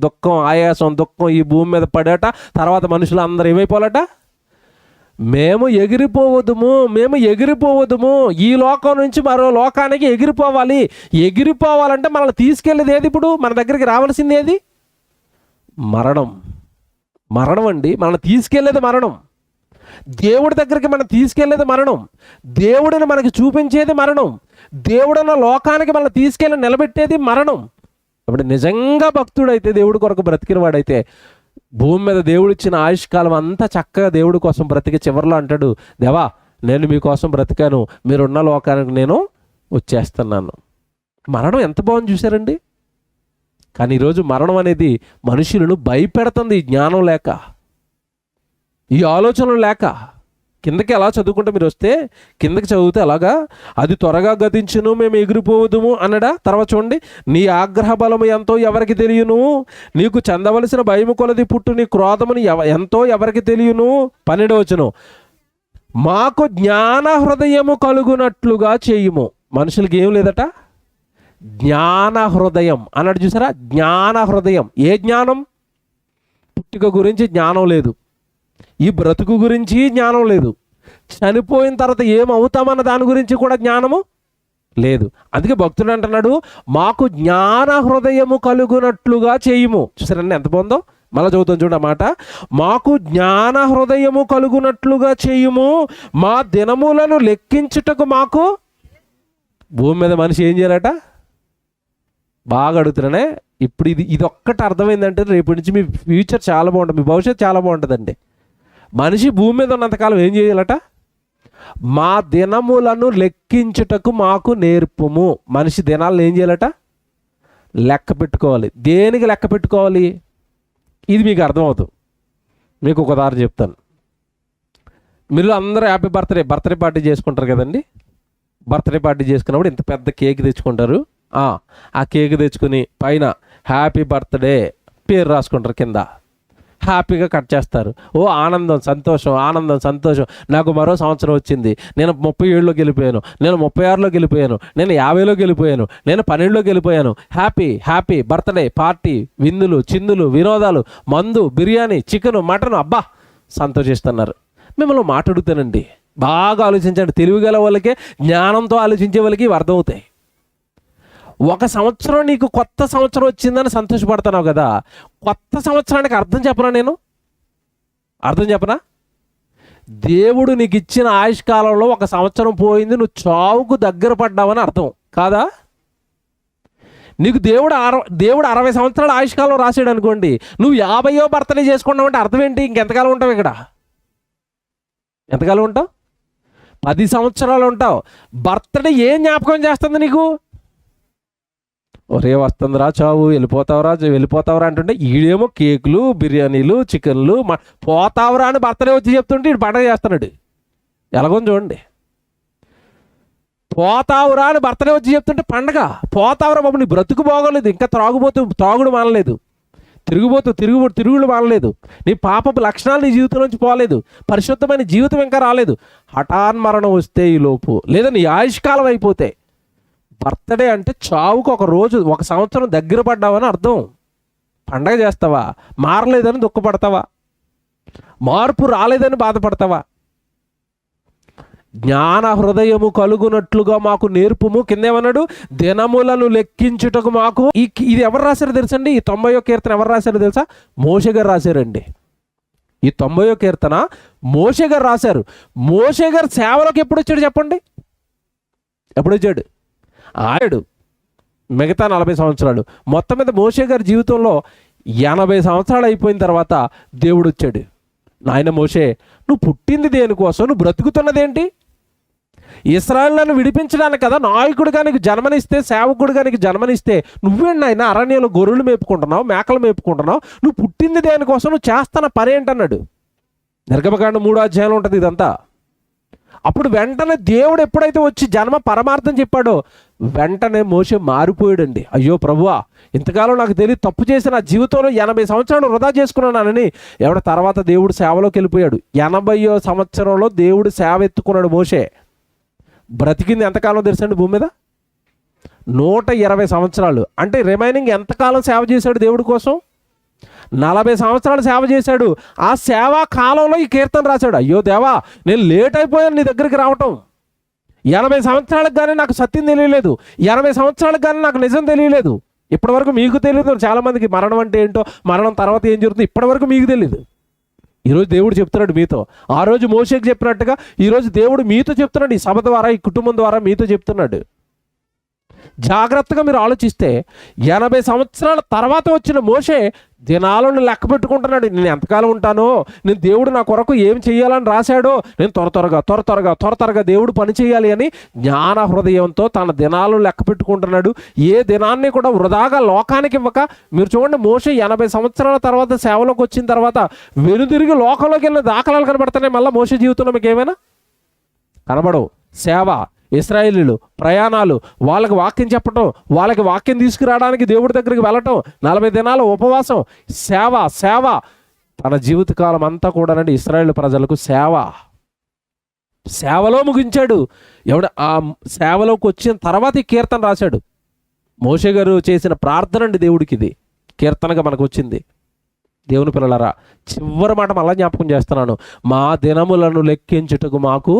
దుఃఖం ఈ భూమి మీద పడేట. తర్వాత మనుషులు అందరూ ఏమైపోవాలట? మేము ఎగిరిపోవదుము, ఈ లోకం నుంచి మరో లోకానికి ఎగిరిపోవాలి. ఎగిరిపోవాలంటే మనల్ని తీసుకెళ్ళేది ఏది? ఇప్పుడు మన దగ్గరికి రావాల్సింది ఏది? మరణం అండి. మనల్ని తీసుకెళ్ళేది మరణం. దేవుడి దగ్గరికి మనం తీసుకెళ్లేది మరణం. దేవుడిని మనకి చూపించేది మరణం. దేవుడున్న లోకానికి మనల్ని తీసుకెళ్ళి నిలబెట్టేది మరణం. ఇప్పుడు నిజంగా భక్తుడైతే, దేవుడి కొరకు బ్రతికిన వాడైతే, భూమి మీద దేవుడు ఇచ్చిన ఆయుష్కాలం అంతా చక్కగా దేవుడి కోసం బ్రతికి చివరిలో అంటాడు, దేవా నేను మీకోసం బ్రతికాను, మీరున్న లోకానికి నేను వచ్చేస్తున్నాను. మరణం ఎంత బాగుంది చూసారండి. కానీ ఈరోజు మరణం అనేది మనుషులను భయపెడుతుంది. ఈ జ్ఞానం లేక, ఈ ఆలోచనలు లేక. కిందకి ఎలా చదువుకుంటే, మీరు వస్తే కిందకి చదివితే అలాగా, అది త్వరగా గతించును, మేము ఎగిరిపోవదుము అన్నడా. తర్వాత చూడండి, నీ ఆగ్రహ బలము ఎంతో ఎవరికి తెలియను, నీకు చెందవలసిన భయము కొలది పుట్టు నీ క్రోధముని ఎంతో ఎవరికి తెలియను. 12వ వచనం, మాకు జ్ఞాన హృదయము కలుగునట్లుగా చేయుము. మనుషులకి ఏం లేదట? జ్ఞాన హృదయం అన్నాడు చూసారా? జ్ఞాన హృదయం. ఏ జ్ఞానం? పుట్టుక గురించి జ్ఞానం లేదు, ఈ బ్రతుకు గురించి జ్ఞానం లేదు, చనిపోయిన తర్వాత ఏమవుతామన్న దాని గురించి కూడా జ్ఞానము లేదు. అందుకే భక్తుడు అంటున్నాడు, మాకు జ్ఞాన హృదయము కలుగునట్లుగా చేయుము. చూసారండి ఎంత బాగుందో. మళ్ళీ చదువుతాను చూడ మాట, మాకు జ్ఞాన హృదయము కలుగునట్లుగా చేయుము, మా దినములను లెక్కించుటకు మాకు. భూమి మీద మనిషి ఏం చేయాలట? బాగా అడుగుతున్నానే. ఇప్పుడు ఇది ఒక్కటి అర్థమైందంటే రేపటి నుంచి మీ ఫ్యూచర్ చాలా బాగుంటుంది, మీ భవిష్యత్తు చాలా బాగుంటుందండి. మనిషి భూమి మీద ఉన్నంతకాలం ఏం చేయాలట? మా దినములను లెక్కించుటకు మాకు నేర్పుము. మనిషి దినాలను ఏం చేయాలట? లెక్క పెట్టుకోవాలి. దేనికి లెక్క పెట్టుకోవాలి? ఇది మీకు అర్థమవుతుంది. మీకు ఒక ఉదాహరణ చెప్తాను. మీరు అందరూ హ్యాపీ బర్త్డే పార్టీ చేసుకుంటారు కదండి. బర్త్డే పార్టీ చేసుకున్నప్పుడు ఇంత పెద్ద కేక్ తెచ్చుకుంటారు. ఆ కేక్ తెచ్చుకుని పైన హ్యాపీ బర్త్డే పేరు రాసుకుంటారు, కింద హ్యాపీగా కట్ చేస్తారు. ఓ ఆనందం సంతోషం, నాకు మరో సంవత్సరం వచ్చింది, నేను 37లోకి వెళ్ళిపోయాను, నేను 36లోకి వెళ్ళిపోయాను, నేను 50లోకి వెళ్ళిపోయాను, నేను 12లోకి వెళ్ళిపోయాను. హ్యాపీ బర్త్డే పార్టీ, విందులు, చిందులు, వినోదాలు, మందు, బిర్యానీ, చికెను, మటను, అబ్బా సంతోషిస్తున్నారు. మిమ్మల్ని మాట అడుగుతానండి, బాగా ఆలోచించండి. తెలివిగల వాళ్ళకే, జ్ఞానంతో ఆలోచించే వాళ్ళకి ఇవి అర్థమవుతాయి. ఒక సంవత్సరం నీకు కొత్త సంవత్సరం వచ్చిందని సంతోషపడుతున్నావు కదా, కొత్త సంవత్సరానికి అర్థం చెప్పనా? దేవుడు నీకు ఇచ్చిన ఆయుష్కాలంలో ఒక సంవత్సరం పోయింది, నువ్వు చావుకు దగ్గర పడ్డావని అర్థం కాదా? నీకు దేవుడు 60 సంవత్సరాల ఆయుష్కాలం రాసాడు అనుకోండి, నువ్వు 50వ బర్త్డే చేసుకున్నావు అంటే అర్థం ఏంటి? ఇంకెంతకాలం ఉంటావు ఇక్కడ? ఎంతకాలం ఉంటావు? 10 సంవత్సరాలు ఉంటావు. బర్త్డే ఏం జ్ఞాపకం చేస్తుంది నీకు? ఒరే వస్తుందిరా చావు, వెళ్ళిపోతావరా అంటుంటే ఈడేమో కేకులు, బిర్యానీలు, చికెన్లు, పోతావరా అని బర్త్డే వచ్చి చెప్తుంటే ఇటు పండగ చేస్తున్నాడు. ఎలాగో చూడండి. పోతావురా అని బర్త్డే వచ్చి చెప్తుంటే పండగ. పోతావురా బాబు, నీ బ్రతుకు బాగోలేదు, ఇంకా త్రాగుడు మానలేదు, తిరుగుడు మానలేదు, నీ పాపపు లక్షణాలు నీ జీవితం నుంచి పోలేదు, పరిశుద్ధమైన జీవితం ఇంకా రాలేదు. హఠాన్మరణం వస్తే ఈ లోపు, లేదా నీ ఆయుష్కాలం అయిపోతే. బర్త్డే అంటే చావుకు ఒక రోజు, ఒక సంవత్సరం దగ్గర పడ్డావని అర్థం. పండగ చేస్తావా? మారలేదని దుఃఖపడతావా? మార్పు రాలేదని బాధపడతావా? జ్ఞాన హృదయము కలుగునట్లుగా మాకు నేర్పుము. కిందేమన్నాడు? దినములను లెక్కించుటకు మాకు. ఇది ఎవరు రాశారో తెలుసండి? ఈ 90వ కీర్తన ఎవరు రాశారో తెలుసా? మోషే గారు రాశారండి. ఈ 90వ కీర్తన మోషే గారు రాశారు. మోషే గారు సేవలోకి ఎప్పుడు వచ్చాడు చెప్పండి? ఎప్పుడు వచ్చాడు? ఆడాడు మిగతా 40 సంవత్సరాలు. మొత్తం మీద మోషే గారి జీవితంలో 80 సంవత్సరాలు అయిపోయిన తర్వాత దేవుడు వచ్చాడు. నాయన మోషే, నువ్వు పుట్టింది దేనికోసం, నువ్వు బ్రతుకుతున్నదేంటి? ఇశ్రాయేలును విడిపించడానికి కదా నాయకుడిగా నీకు జన్మనిస్తే, సేవకుడిగా నీకు జన్మనిస్తే, నువ్వేంటి నాయన అరణ్యంలో గొర్రెలు మేపుకుంటున్నావు, మేకలు మేపుకుంటున్నావు, నువ్వు పుట్టింది దేనికోసం, నువ్వు చేస్తున్న పని ఏంటన్నాడు. నిర్గమకాండం 3వ అధ్యాయంలో ఉంటుంది ఇదంతా. అప్పుడు వెంటనే దేవుడు ఎప్పుడైతే వచ్చి జన్మ పరమార్థం చెప్పాడో వెంటనే మోషే మారిపోయాడండి. అయ్యో ప్రభువా, ఇంతకాలం నాకు తెలియదు, తప్పు చేసి నా జీవితంలో 80 సంవత్సరాలు వృధా చేసుకున్నానని. తర్వాత దేవుడు సేవలోకి వెళ్ళిపోయాడు. 80వ సంవత్సరంలో దేవుడు సేవ ఎత్తుకున్నాడు మోషే. బ్రతికింది ఎంతకాలం తెలుసండి భూమి మీద? 120 సంవత్సరాలు. అంటే రిమైనింగ్ ఎంతకాలం సేవ చేశాడు దేవుడి కోసం? 40 సంవత్సరాలు సేవ చేశాడు. ఆ సేవా కాలంలో ఈ కీర్తన రాశాడు. అయ్యో దేవా, నేను లేట్ అయిపోయాను నీ దగ్గరికి రావటం. 80 సంవత్సరాలకు కానీ నాకు సత్యం తెలియలేదు, 80 సంవత్సరాలకు కానీ నాకు నిజం తెలియలేదు. ఇప్పటివరకు మీకు తెలియదు. చాలామందికి మరణం అంటే ఏంటో, మరణం తర్వాత ఏం జరుగుతుందో ఇప్పటివరకు మీకు తెలియదు. ఈరోజు దేవుడు చెప్తున్నాడు మీతో. ఆ రోజు మోషేకి చెప్పినట్టుగా ఈరోజు దేవుడు మీతో చెప్తున్నాడు. ఈ సభ ద్వారా, ఈ కుటుంబం ద్వారా మీతో చెప్తున్నాడు. జాగ్రత్తగా మీరు ఆలోచిస్తే 80 సంవత్సరాల తర్వాత వచ్చిన మోషే దినాలను లెక్క పెట్టుకుంటున్నాడు. నేను ఎంతకాలం ఉంటానో, నేను దేవుడు నా కొరకు ఏం చేయాలని రాశాడో, నేను త్వరగా దేవుడు పని చేయాలి అని జ్ఞాన హృదయంతో తన దినాలను లెక్క పెట్టుకుంటున్నాడు. ఏ దినాన్ని కూడా వృధాగా లోకానికి ఇవ్వక. మీరు చూడండి, మోషే 80 సంవత్సరాల తర్వాత సేవలోకి వచ్చిన తర్వాత వెనుదిరిగి లోకంలోకి వెళ్ళిన దాఖలాలు కనబడుతున్నాయి. మళ్ళీ మోషే జీవితంలో మీకు ఏమైనా కనబడవు. సేవ, ఇశ్రాయేలీలు ప్రయాణాలు, వాళ్ళకి వాక్యం చెప్పటం, వాళ్ళకి వాక్యం తీసుకురావడానికి దేవుడి దగ్గరికి వెళ్ళటం, 40 దినాల ఉపవాసం, సేవ తన జీవితకాలం అంతా కూడానండి ఇశ్రాయేలు ప్రజలకు సేవలో ముగించాడు. ఆ సేవలోకి వచ్చిన తర్వాత ఈ కీర్తన రాశాడు. మోషే గారు చేసిన ప్రార్థన అండి దేవుడికి ఇది కీర్తనగా మనకు వచ్చింది. దేవుని పిల్లలారా, చివరి మాట మళ్ళా జ్ఞాపకం చేస్తున్నాను. మా దినములను లెక్కించుటకు మాకు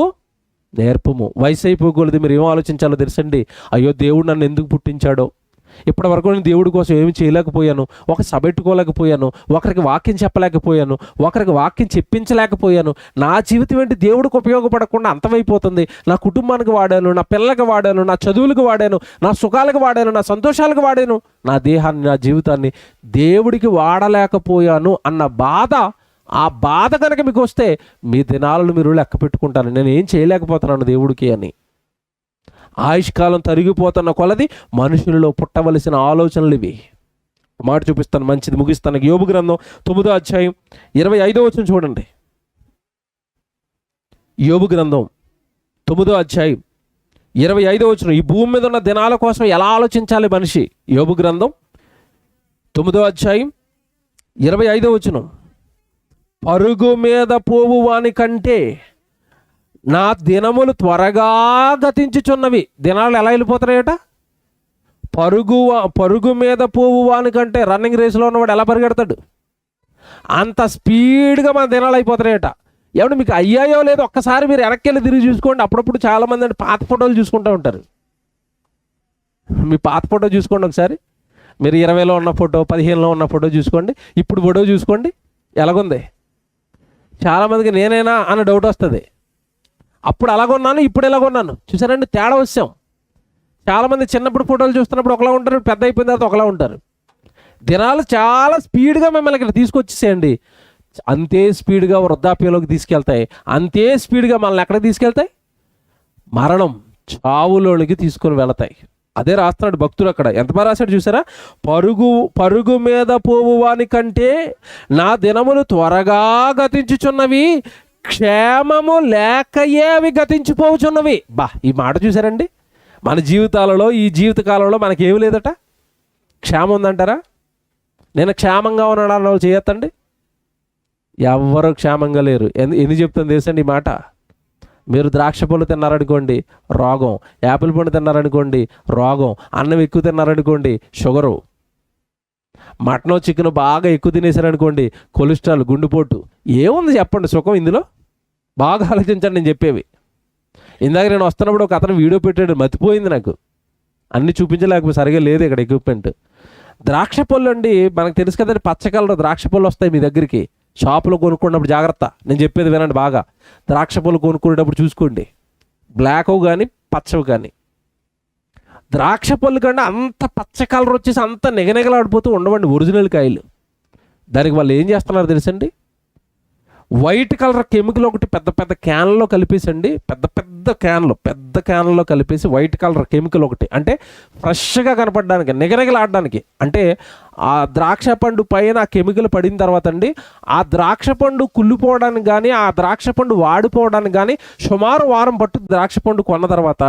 నేర్పము. వయసు అయిపోకూడదు. మీరు ఏమో ఆలోచించాలో తెలుసండి. అయ్యో, దేవుడు నన్ను ఎందుకు పుట్టించాడో, ఇప్పటి వరకు నేను దేవుడి కోసం ఏమి చేయలేకపోయాను, ఒక సభ పెట్టుకోలేకపోయాను, ఒకరికి వాక్యం చెప్పలేకపోయాను, ఒకరికి వాక్యం చెప్పించలేకపోయాను. నా జీవితం ఏంటి దేవుడికి ఉపయోగపడకుండా అంతమైపోతుంది. నా కుటుంబానికి వాడాను, నా పిల్లలకు వాడాను, నా చదువులకు వాడాను, నా సుఖాలకు వాడాను, నా సంతోషాలకు వాడాను, నా దేహాన్ని, నా జీవితాన్ని దేవుడికి వాడలేకపోయాను అన్న బాధ. ఆ బాధ కనుక మీకు వస్తే మీ దినాలను మీరు లెక్క పెట్టుకుంటారు. నేను ఏం చేయలేకపోతున్నాను దేవుడికి అని. ఆయుష్కాలం తరిగిపోతున్న కొలది మనుషులలో పుట్టవలసిన ఆలోచనలు ఇవి. మాట చూపిస్తాను, మంచిది, ముగిస్తాను. యోబు గ్రంథం 9వ అధ్యాయం 25వ వచనం చూడండి. యోబు గ్రంథం 9వ అధ్యాయం 25వ వచనం. ఈ భూమి మీద ఉన్న దినాల కోసం ఎలా ఆలోచించాలి మనిషి? యోబు గ్రంథం 9వ అధ్యాయం 25వ వచనం. పరుగు మీద పోవు వాని కంటే నా దినములు గతించుచున్నవి. దినాలు ఎలా వెళ్ళిపోతున్నాయట? పరుగు మీద పోవు వాని కంటే, రన్నింగ్ రేసులో ఉన్నవాడు ఎలా పరిగెడతాడు అంత స్పీడ్గా మన దినాలు అయిపోతున్నాయట. ఏమంటే మీకు అయ్యాయో లేదో ఒక్కసారి మీరు వెనక్కి వెళ్ళి తిరిగి చూసుకోండి. అప్పుడప్పుడు చాలామంది అంటే పాత ఫోటోలు చూసుకుంటూ ఉంటారు. మీ పాత ఫోటో చూసుకోండి ఒకసారి. మీరు 20లో ఉన్న ఫోటో, 15లో ఉన్న ఫోటో చూసుకోండి, ఇప్పుడు ఫోటో చూసుకోండి ఎలాగుంది. చాలామందికి నేనేనా అన్న డౌట్ వస్తుంది. అప్పుడు అలాగొన్నాను, ఇప్పుడు ఎలాగొన్నాను చూసారండి, తేడా వచ్చాం. చాలామంది చిన్నప్పుడు ఫోటోలు చూస్తున్నప్పుడు ఒకలా ఉంటారు, పెద్ద అయిపోయిన తర్వాత ఒకలా ఉంటారు. దినాలు చాలా స్పీడ్గా మిమ్మల్ని ఇక్కడ తీసుకొచ్చేసేయండి. అంతే స్పీడ్గా వృద్ధాప్యంలోకి తీసుకెళ్తాయి. అంతే స్పీడ్గా మనల్ని ఎక్కడికి తీసుకెళ్తాయి? మరణం, చావులోనికి తీసుకొని వెళతాయి. అదే రాస్తున్నాడు భక్తుడు అక్కడ. ఎంత బాగా రాశాడు చూసారా? పరుగు మీద పోవు వాని కంటే నా దినములు త్వరగా గతించుచున్నవి, క్షేమము లేకయే అవి గతించిపోవచ్చున్నవి. ఈ మాట చూసారండి? మన జీవితాలలో, ఈ జీవిత కాలంలో మనకేమి లేదట. క్షేమం ఉందంటారా? నేను క్షేమంగా ఉన్నాను అన్న వాళ్ళు చేయొద్దండి. ఎవ్వరూ క్షేమంగా లేరు. ఎందుకు చెప్తుంది తెలుసండి ఈ మాట? మీరు ద్రాక్ష పళ్ళు తిన్నారనుకోండి రోగం, యాపిల్ పండు తిన్నారనుకోండి రోగం, అన్నం ఎక్కువ తిన్నారనుకోండి షుగరు, మటన్ చికెన్ బాగా ఎక్కువ తినేసారనుకోండి కొలెస్ట్రాల్, గుండెపోటు. ఏముంది చెప్పండి సుఖం ఇందులో? బాగా ఆలోచించండి నేను చెప్పేవి. ఇందాక నేను వస్తున్నప్పుడు ఒక అతను వీడియో పెట్టాడు, మతిపోయింది నాకు. అన్నీ చూపించలేకపోతే సరిగా లేదు ఇక్కడ ఎక్విప్మెంట్. ద్రాక్ష పళ్ళు అండి, మనకు తెలుసు కదండి, పచ్చ కలర్ ద్రాక్ష పళ్ళు వస్తాయి మీ దగ్గరికి. షాపులో కొనుక్కున్నప్పుడు జాగ్రత్త, నేను చెప్పేది వినండి బాగా. ద్రాక్ష పళ్ళు కొనుక్కునేటప్పుడు చూసుకోండి, బ్లాక్ కానీ పచ్చవి కానీ. ద్రాక్ష పళ్ళు కంటే అంత పచ్చ కలర్ వచ్చేసి అంత నిగనిగలాడిపోతూ ఉండవండి ఒరిజినల్ కాయలు. దానికి వాళ్ళు ఏం చేస్తున్నారు తెలుసండి? వైట్ కలర్ కెమికల్ ఒకటి పెద్ద పెద్ద క్యాన్లో కలిపేసండి, పెద్ద క్యాన్లో కలిపేసి వైట్ కలర్ కెమికల్ ఒకటి, అంటే ఫ్రెష్గా కనపడడానికి, నిగనిగలాడడానికి. అంటే ఆ ద్రాక్ష పండు పైన ఆ కెమికల్ పడిన తర్వాత అండి, ఆ ద్రాక్ష పండు కుళ్ళిపోవడానికి కానీ, ఆ ద్రాక్ష పండు వాడిపోవడానికి కానీ సుమారు వారం పట్టు. ద్రాక్ష పండు కొన్న తర్వాత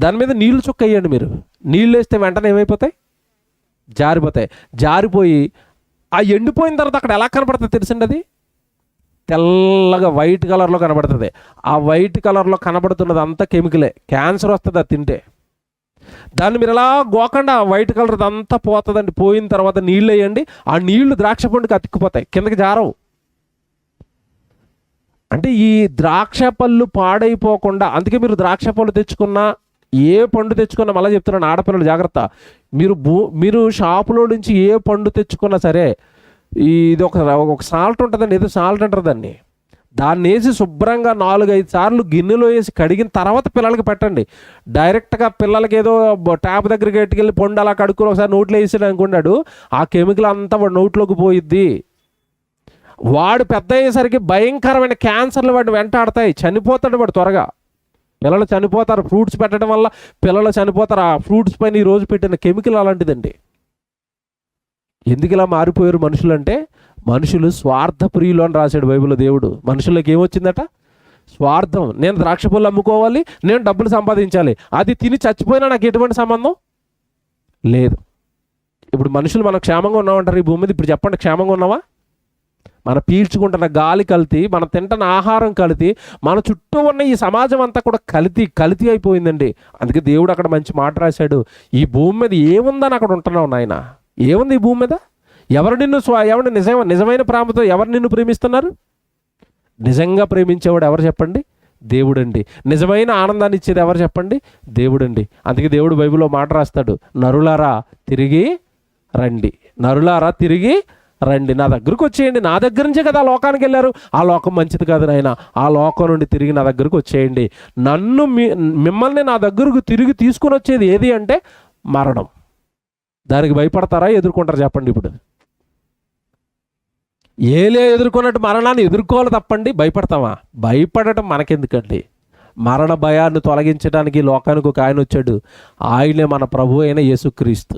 దాని మీద నీళ్లు చుక్క వేయండి మీరు. నీళ్ళు వేస్తే వెంటనే ఏమైపోతాయి? జారిపోతాయి. జారిపోయి ఆ ఎండిపోయిన తర్వాత అక్కడ ఎలా కనపడుతుంది తెలుసండి? అది తెల్లగా వైట్ కలర్లో కనబడుతుంది. ఆ వైట్ కలర్లో కనబడుతున్నది అంతా కెమికలే. క్యాన్సర్ వస్తుంది అది తింటే. దాన్ని మీరు ఎలా గోకుండా వైట్ కలర్ అంతా పోతుందండి. పోయిన తర్వాత నీళ్ళు వేయండి, ఆ నీళ్లు ద్రాక్ష పండుకి అతుక్కుపోతాయి, కిందకి జారవు. అంటే ఈ ద్రాక్ష పళ్ళు పాడైపోకుండా, అందుకే మీరు ద్రాక్ష పళ్ళు తెచ్చుకున్నా, ఏ పండు తెచ్చుకున్నా, మళ్ళీ చెప్తున్నాను ఆడపిల్లలు జాగ్రత్త, మీరు షాపులో నుంచి ఏ పండు తెచ్చుకున్నా సరే, ఇది ఒక సాల్ట్ ఉంటుందండి, ఏదో సాల్ట్ అంటారు దాన్ని. దాన్ని వేసి శుభ్రంగా 4-5 సార్లు గిన్నెలో వేసి కడిగిన తర్వాత పిల్లలకి పెట్టండి. డైరెక్ట్గా పిల్లలకి ఏదో ట్యాప్ దగ్గరికి ఎట్టుకెళ్ళి పండు అలా కడుక్కుని ఒకసారి నోట్లో వేసాడు అనుకున్నాడు, ఆ కెమికల్ అంతా వాడు నోట్లోకి పోయిద్ది. వాడు పెద్ద అయ్యేసరికి భయంకరమైన క్యాన్సర్లు వాడిని వెంటాడతాయి, చనిపోతాడు వాడు త్వరగా. పిల్లలు చనిపోతారు ఫ్రూట్స్ పెట్టడం వల్ల, పిల్లలు చనిపోతారు. ఆ ఫ్రూట్స్ పైన ఈరోజు పెట్టిన కెమికల్ అలాంటిదండి. ఎందుకు ఇలా మారిపోయారు మనుషులు అంటే, మనుషులు స్వార్థ ప్రియులు అని రాశాడు బైబిల్లో దేవుడు. మనుషులకు ఏమొచ్చిందట? స్వార్థం. నేను ద్రాక్ష పళ్ళు అమ్ముకోవాలి, నేను డబ్బులు సంపాదించాలి, అది తిని చచ్చిపోయినా నాకు ఎటువంటి సంబంధం లేదు. ఇప్పుడు మనుషులు మనం క్షేమంగా ఉన్నామంటారు ఈ భూమి మీద. ఇప్పుడు చెప్పండి, క్షేమంగా ఉన్నావా? మనం పీల్చుకుంటున్న గాలి కల్తీ, మనం తింటున్న ఆహారం కల్తీ, మన చుట్టూ ఉన్న ఈ సమాజం అంతా కూడా కల్తీ అయిపోయిందండి. అందుకే దేవుడు అక్కడ మంచి మాట రాశాడు, ఈ భూమి మీద ఏముందని అక్కడ ఉంటున్నావు నాయన. ఏముంది ఈ భూమి మీద? ఎవరు నిజమైన ప్రేమతో ఎవరు నిన్ను ప్రేమిస్తున్నారు? నిజంగా ప్రేమించేవాడు ఎవరు చెప్పండి? దేవుడండి. నిజమైన ఆనందాన్ని ఇచ్చేది ఎవరు చెప్పండి? దేవుడండి. అందుకే దేవుడు బైబిల్లో మాట రాస్తాడు, నరులారా తిరిగి రండి, నరులారా తిరిగి రండి, నా దగ్గరకు వచ్చేయండి. నా దగ్గర నుంచే కదా ఆ లోకానికి వెళ్ళారు, ఆ లోకం మంచిది కాదు నాయన, ఆ లోకం నుండి తిరిగి నా దగ్గరకు వచ్చేయండి. మిమ్మల్ని నా దగ్గరకు తిరిగి తీసుకుని వచ్చేది ఏది అంటే మరణం. దానికి భయపడతారా, ఎదుర్కొంటారా చెప్పండి? ఇప్పుడు ఏలే ఎదుర్కొన్నట్టు మరణాన్ని ఎదుర్కోవాలి తప్పండి భయపడతామా? భయపడటం మనకెందుకండి? మరణ భయాన్ని తొలగించడానికి లోకానికి ఒక ఆయన వచ్చాడు, ఆయనే మన ప్రభు అయిన యేసుక్రీస్తు.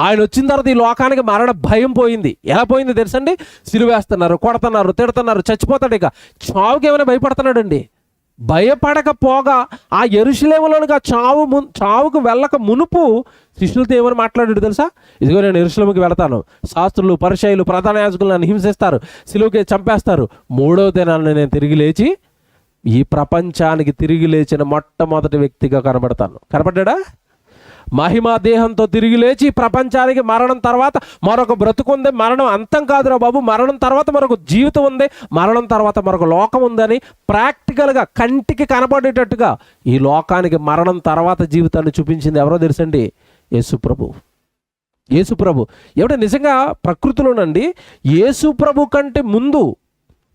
ఆయన వచ్చిన తర్వాత ఈ లోకానికి మరణ భయం పోయింది. ఎలా పోయింది తెలుసండి? సిలువేస్తున్నారు, కొడుతున్నారు, తిడుతున్నారు, చచ్చిపోతాడు. ఇక చావుకి ఏమైనా భయపడుతున్నాడండి? భయపడకపోగా ఆ యెరూషలేములోనికి ఆ చావుకు వెళ్ళక మునుపు శిష్యులతో ఏమని మాట్లాడాడు తెలుసా? ఇదిగో నేను యెరూషలేముకి వెళతాను, శాస్త్రులు పరిసయ్యులు ప్రధాన యాజకులు నన్ను హింసిస్తారు, సిలువకి చంపేస్తారు, 3వ దినాన్ని నేను తిరిగి లేచి ఈ ప్రపంచానికి తిరిగి లేచిన మొట్టమొదటి వ్యక్తిగా కనబడ్డా? మహిమా దేహంతో తిరిగి లేచి ప్రపంచానికి మరణం తర్వాత మరొక బ్రతుకుంది, మరణం అంతం కాదురా బాబు, మరణం తర్వాత మరొక జీవితం ఉంది, మరణం తర్వాత మరొక లోకం ఉందని ప్రాక్టికల్గా కంటికి కనబడేటట్టుగా ఈ లోకానికి మరణం తర్వాత జీవితాన్ని చూపించింది ఎవరో తెలుసండి? యేసుప్రభు. ఏమిటో నిజంగా ప్రకృతిలోనండి, యేసుప్రభు కంటే ముందు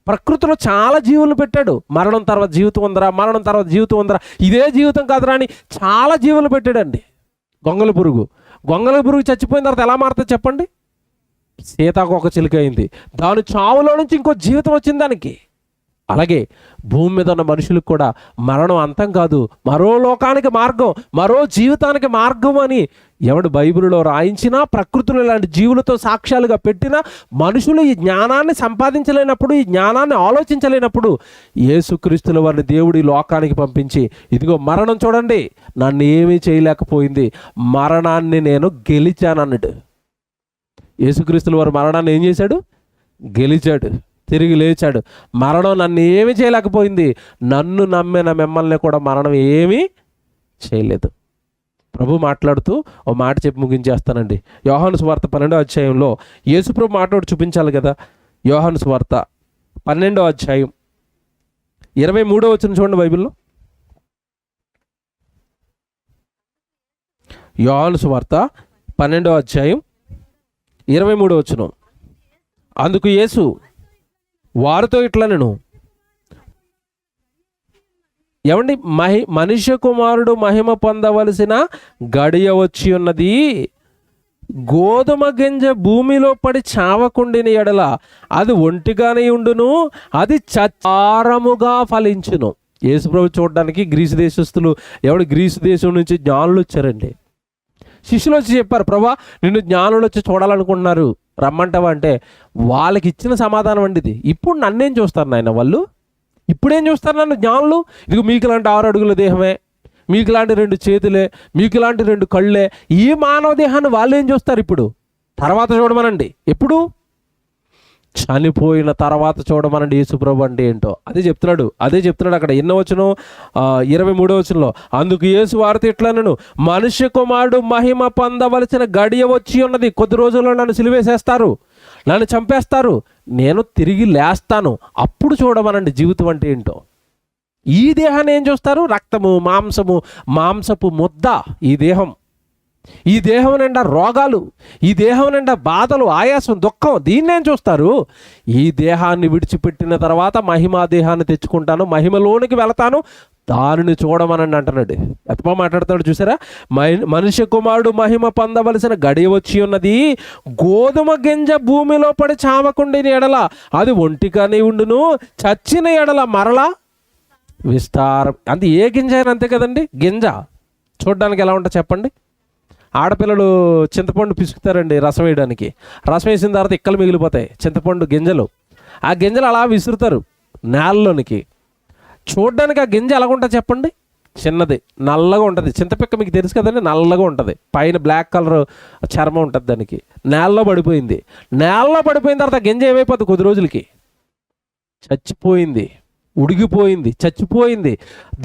ప్రకృతిలో చాలా జీవులను పెట్టాడు. మరణం తర్వాత జీవితం ఉందరా, మరణం తర్వాత జీవితం ఉందరా, ఇదే జీవితం కాదురా అని చాలా జీవులు పెట్టాడండి. గొంగళి పురుగు చచ్చిపోయిన తర్వాత ఎలా మారుతుంది చెప్పండి? సీతాకోక చిలుక అయింది, దాని చావులో నుంచి ఇంకో జీవితం వచ్చింది దానికి. అలాగే భూమి మీద ఉన్న మనుషులకు కూడా మరణం అంతం కాదు, మరో లోకానికి మార్గం, మరో జీవితానికి మార్గం అని ఎవడు బైబిల్లో రాయించినా, ప్రకృతిలో ఇలాంటి జీవులతో సాక్ష్యాలుగా పెట్టినా, మనుషులు ఈ జ్ఞానాన్ని సంపాదించలేనప్పుడు, ఈ జ్ఞానాన్ని ఆలోచించలేనప్పుడు యేసుక్రీస్తుల వారిని దేవుడి లోకానికి పంపించి, ఇదిగో మరణం చూడండి నన్ను ఏమీ చేయలేకపోయింది, మరణాన్ని నేను గెలిచానన్నాడు. యేసుక్రీస్తుల వారు మరణాన్ని ఏం చేశాడు? గెలిచాడు, తిరిగి లేచాడు. మరణం నన్ను ఏమీ చేయలేకపోయింది, నన్ను నమ్మిన మిమ్మల్ని కూడా మరణం ఏమీ చేయలేదు. ప్రభు మాట్లాడుతూ ఓ మాట చెప్పి ముగించేస్తానండి. యోహాను సువార్త 12వ అధ్యాయంలో యేసుప్రభు మాట్లాడి చూపించాలి కదా. యోహాను సువార్త 12వ అధ్యాయం 23వ వచనం చూడండి బైబిల్లో. యోహాను సువార్త 12వ అధ్యాయం 23వ వచనం. అందుకు యేసు వారితో ఇట్లా, నేను ఏమండి, మనుష్య కుమారుడు మహిమ పొందవలసిన గడియ వచ్చి ఉన్నది, గోధుమ గింజ భూమిలో పడి చావకుండిన ఎడల అది ఒంటిగానే ఉండును, అది చారముగా ఫలించును. యేసుప్రభు చూడడానికి గ్రీసు దేశస్తులు, గ్రీసు దేశం నుంచి జ్ఞానులు వచ్చారండి. శిష్యులు వచ్చి చెప్పారు, ప్రభా నిన్ను జ్ఞానులు వచ్చి చూడాలనుకుంటున్నారు, రమ్మంటావా అంటే వాళ్ళకి ఇచ్చిన సమాధానం అండి ఇది. ఇప్పుడు నన్నేం చూస్తారు నాయన వాళ్ళు? ఇప్పుడేం చూస్తారు నన్ను జ్ఞానులు? ఇదిగో మీకు లాంటి 6 అడుగుల దేహమే, మీకు లాంటి 2 చేతులే, మీకు లాంటి 2 కళ్ళే, ఈ మానవ దేహాన్ని వాళ్ళు ఏం చూస్తారు ఇప్పుడు? తర్వాత చూడమనండి. ఎప్పుడు? చనిపోయిన తర్వాత చూడమనండి యేసుప్రభు అంటే ఏంటో. అదే చెప్తున్నాడు అక్కడ. ఎన్నో వచనం? 23వ వచనంలో, అందుకు యేసు వారితో ఇట్లనెను, మనుష్య కుమారుడు మహిమ పొందవలసిన గడియ వచ్చి ఉన్నది. కొద్ది రోజుల్లో నన్ను సిలువేసేస్తారు, నన్ను చంపేస్తారు, నేను తిరిగి లేస్తాను, అప్పుడు చూడమనండి జీవితం అంటే ఏంటో. ఈ దేహాన్ని ఏం చూస్తారు? రక్తము, మాంసపు ముద్ద ఈ దేహం. ఈ దేహం నిండా రోగాలు, ఈ దేహం నిండా బాధలు, ఆయాసం, దుఃఖం, దీన్నేం చూస్తారు? ఈ దేహాన్ని విడిచిపెట్టిన తర్వాత మహిమా దేహాన్ని తెచ్చుకుంటాను, మహిమలోనికి వెళతాను, దానిని చూడమనండి అంటున్నాడు. ఎత్తమా మాట్లాడుతాడు చూసారా? మనుష్య కుమారుడు మహిమ పొందవలసిన గడియ వచ్చి ఉన్నది. గోధుమ గింజ భూమిలో పడి చావకుండిన ఎడల అది ఒంటిగానే ఉండును, చచ్చిన ఎడల మరలా విస్తారం. అంటే ఏ గింజ అయినా అంతే కదండి. గింజ చూడడానికి ఎలా ఉంటుంది చెప్పండి? ఆడపిల్లలు చింతపండు పిసుకుతారండి రసం వేయడానికి. రసం వేసిన తర్వాత ఇక్కలు మిగిలిపోతాయి, చింతపండు గింజలు. ఆ గింజలు అలా విసురుతారు నేలలోనికి. చూడడానికి ఆ గింజ ఎలాగుంటుంది చెప్పండి? చిన్నది, నల్లగా ఉంటుంది. చింతపిక్క మీకు తెలుసు కదండి, నల్లగా ఉంటుంది, పైన బ్లాక్ కలర్ చర్మం ఉంటుంది దానికి. నేలలో పడిపోయింది. నేలలో పడిపోయిన తర్వాత గింజ ఏమైపోతుంది? కొద్ది రోజులకి చచ్చిపోయింది, ఉడిగిపోయింది, చచ్చిపోయింది.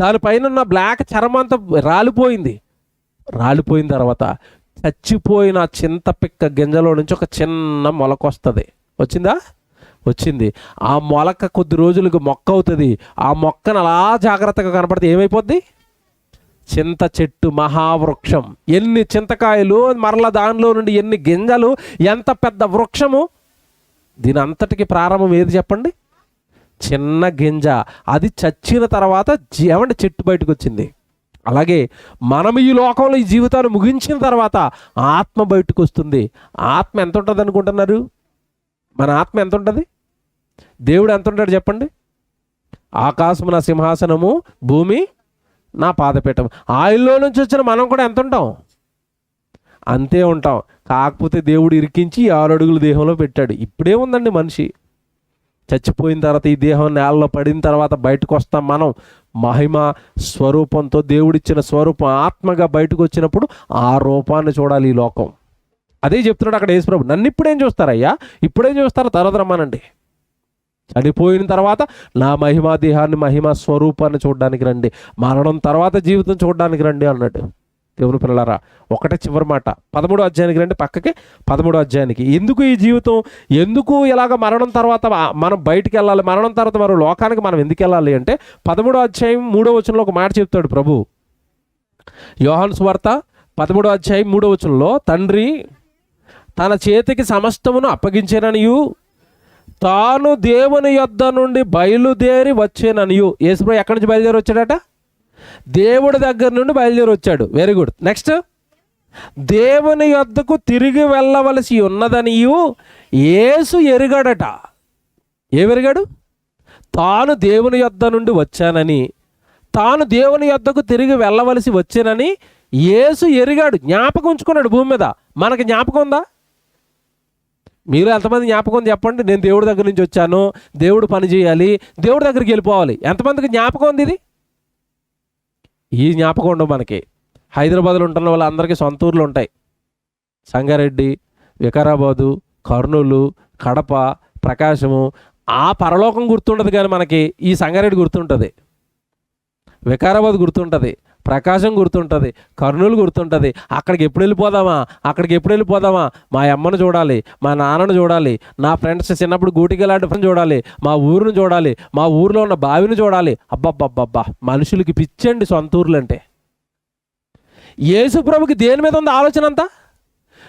దానిపైన ఉన్న బ్లాక్ చర్మం అంతా రాలిపోయింది. రాలిపోయిన తర్వాత చచ్చిపోయిన చింతపిక్క గింజలో నుంచి ఒక చిన్న మొలక వస్తుంది. వచ్చింది. ఆ మొలక కొద్ది రోజులకు మొక్క అవుతుంది. ఆ మొక్కను అలా జాగ్రత్తగా కనపడితే ఏమైపోద్ది? చింత చెట్టు, మహావృక్షం. ఎన్ని చింతకాయలు, మరలా దానిలో నుండి ఎన్ని గింజలు, ఎంత పెద్ద వృక్షము. దీని అంతటికి ప్రారంభం ఏది చెప్పండి? చిన్న గింజ. అది చచ్చిన తర్వాత చెట్టు బయటకు వచ్చింది. అలాగే మనం ఈ లోకంలో ఈ జీవితాన్ని ముగించిన తర్వాత ఆత్మ బయటకు వస్తుంది. ఆత్మ ఎంత ఉంటుంది అనుకుంటున్నారు? మన ఆత్మ ఎంత ఉంటుంది? దేవుడు ఎంత ఉంటాడు చెప్పండి? ఆకాశము నా సింహాసనము, భూమి నా పాదపీఠం. ఆయనలో నుంచి వచ్చిన మనం కూడా ఎంత ఉంటాం? అంతే ఉంటాం. కాకపోతే దేవుడు ఇరికించి 6 అడుగుల దేహంలో పెట్టాడు. ఇప్పుడేముందండి మనిషి? చచ్చిపోయిన తర్వాత ఈ దేహం నేలలో పడిన తర్వాత బయటకు వస్తాం మనం. మహిమ స్వరూపంతో దేవుడిచ్చిన స్వరూపం ఆత్మగా బయటకు వచ్చినప్పుడు ఆ రూపాన్ని చూడాలి ఈ లోకం. అదే చెప్తున్నాడు అక్కడ యేసుప్రభు. నన్ను ఇప్పుడేం చూస్తారయ్యా? ఇప్పుడేం చూస్తారో తర్వాత రమ్మనండి. చనిపోయిన తర్వాత నా మహిమా దేహాన్ని, మహిమా స్వరూపాన్ని చూడడానికి రండి, మరణం తర్వాత జీవితం చూడడానికి రండి అన్నాడు. దేవుని పిల్లలారా, ఒకటే చివరి మాట 13వ అధ్యాయానికి రండి, పక్కకి 13వ అధ్యాయానికి. ఎందుకు ఈ జీవితం? ఎందుకు ఇలాగ మరణం తర్వాత మనం బయటికి వెళ్ళాలి? మరణం తర్వాత మరో లోకానికి మనం ఎందుకు వెళ్ళాలి అంటే 13వ అధ్యాయం 3వ వచనంలో ఒక మాట చెప్తాడు ప్రభు. యోహాను సువార్త 13వ అధ్యాయం 3వ వచనంలో, తండ్రి తన చేతికి సమస్తమును అప్పగించేననియు తాను దేవుని యొద్ద నుండి బయలుదేరి వచ్చేననియు. యేసుప్రభు ఎక్కడి నుంచి బయలుదేరి వచ్చాడట? దేవుడి దగ్గర నుండి బయలుదేరి వచ్చాడు. Very good. నెక్స్ట్, దేవుని యొద్దకు తిరిగి వెళ్ళవలసి ఉన్నదనియు యేసు ఎరిగాడట. ఏమెరిగాడు? తాను దేవుని యొద్ద నుండి వచ్చానని, తాను దేవుని యొద్దకు తిరిగి వెళ్ళవలసి వచ్చానని యేసు ఎరిగాడు. జ్ఞాపకం ఉంచుకున్నాడు భూమి మీద. మనకి జ్ఞాపకం ఉందా? మీరు ఎంతమంది జ్ఞాపకం ఉంది చెప్పండి? నేను దేవుడి దగ్గర నుంచి వచ్చాను, దేవుడు పని చేయాలి, దేవుడి దగ్గరికి వెళ్ళిపోవాలి. ఎంతమందికి జ్ఞాపకం ఉంది ఇది? ఈ జ్ఞాపకం ఉండవు మనకి. హైదరాబాద్లో ఉంటున్న వాళ్ళందరికీ సొంత ఊర్లు ఉంటాయి. సంగారెడ్డి, వికారాబాదు, కర్నూలు, కడప, ప్రకాశము. ఆ పరలోకం గుర్తుండదు, కానీ మనకి ఈ సంగారెడ్డి గుర్తుంటుంది, వికారాబాద్ గుర్తుంటుంది, ప్రకాశం గుర్తుంటుంది, కర్నూలు గుర్తుంటుంది. అక్కడికి ఎప్పుడు వెళ్ళిపోదామా? మా అమ్మను చూడాలి, మా నాన్నను చూడాలి, నా ఫ్రెండ్స్ చిన్నప్పుడు గూటికెళ్ళాడు చూడాలి, మా ఊరును చూడాలి, మా ఊరిలో ఉన్న బావిని చూడాలి. అబ్బబ్బబ్బబ్బా, మనుషులకి పిచ్చండి సొంత ఊర్లు అంటే. యేసుప్రభుకి దేని మీద ఉంది ఆలోచన అంతా?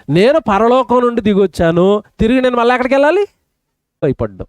నేను పరలోకం నుండి దిగొచ్చాను, తిరిగి నేను మళ్ళీ ఎక్కడికి వెళ్ళాలి? భయపడ్డాం.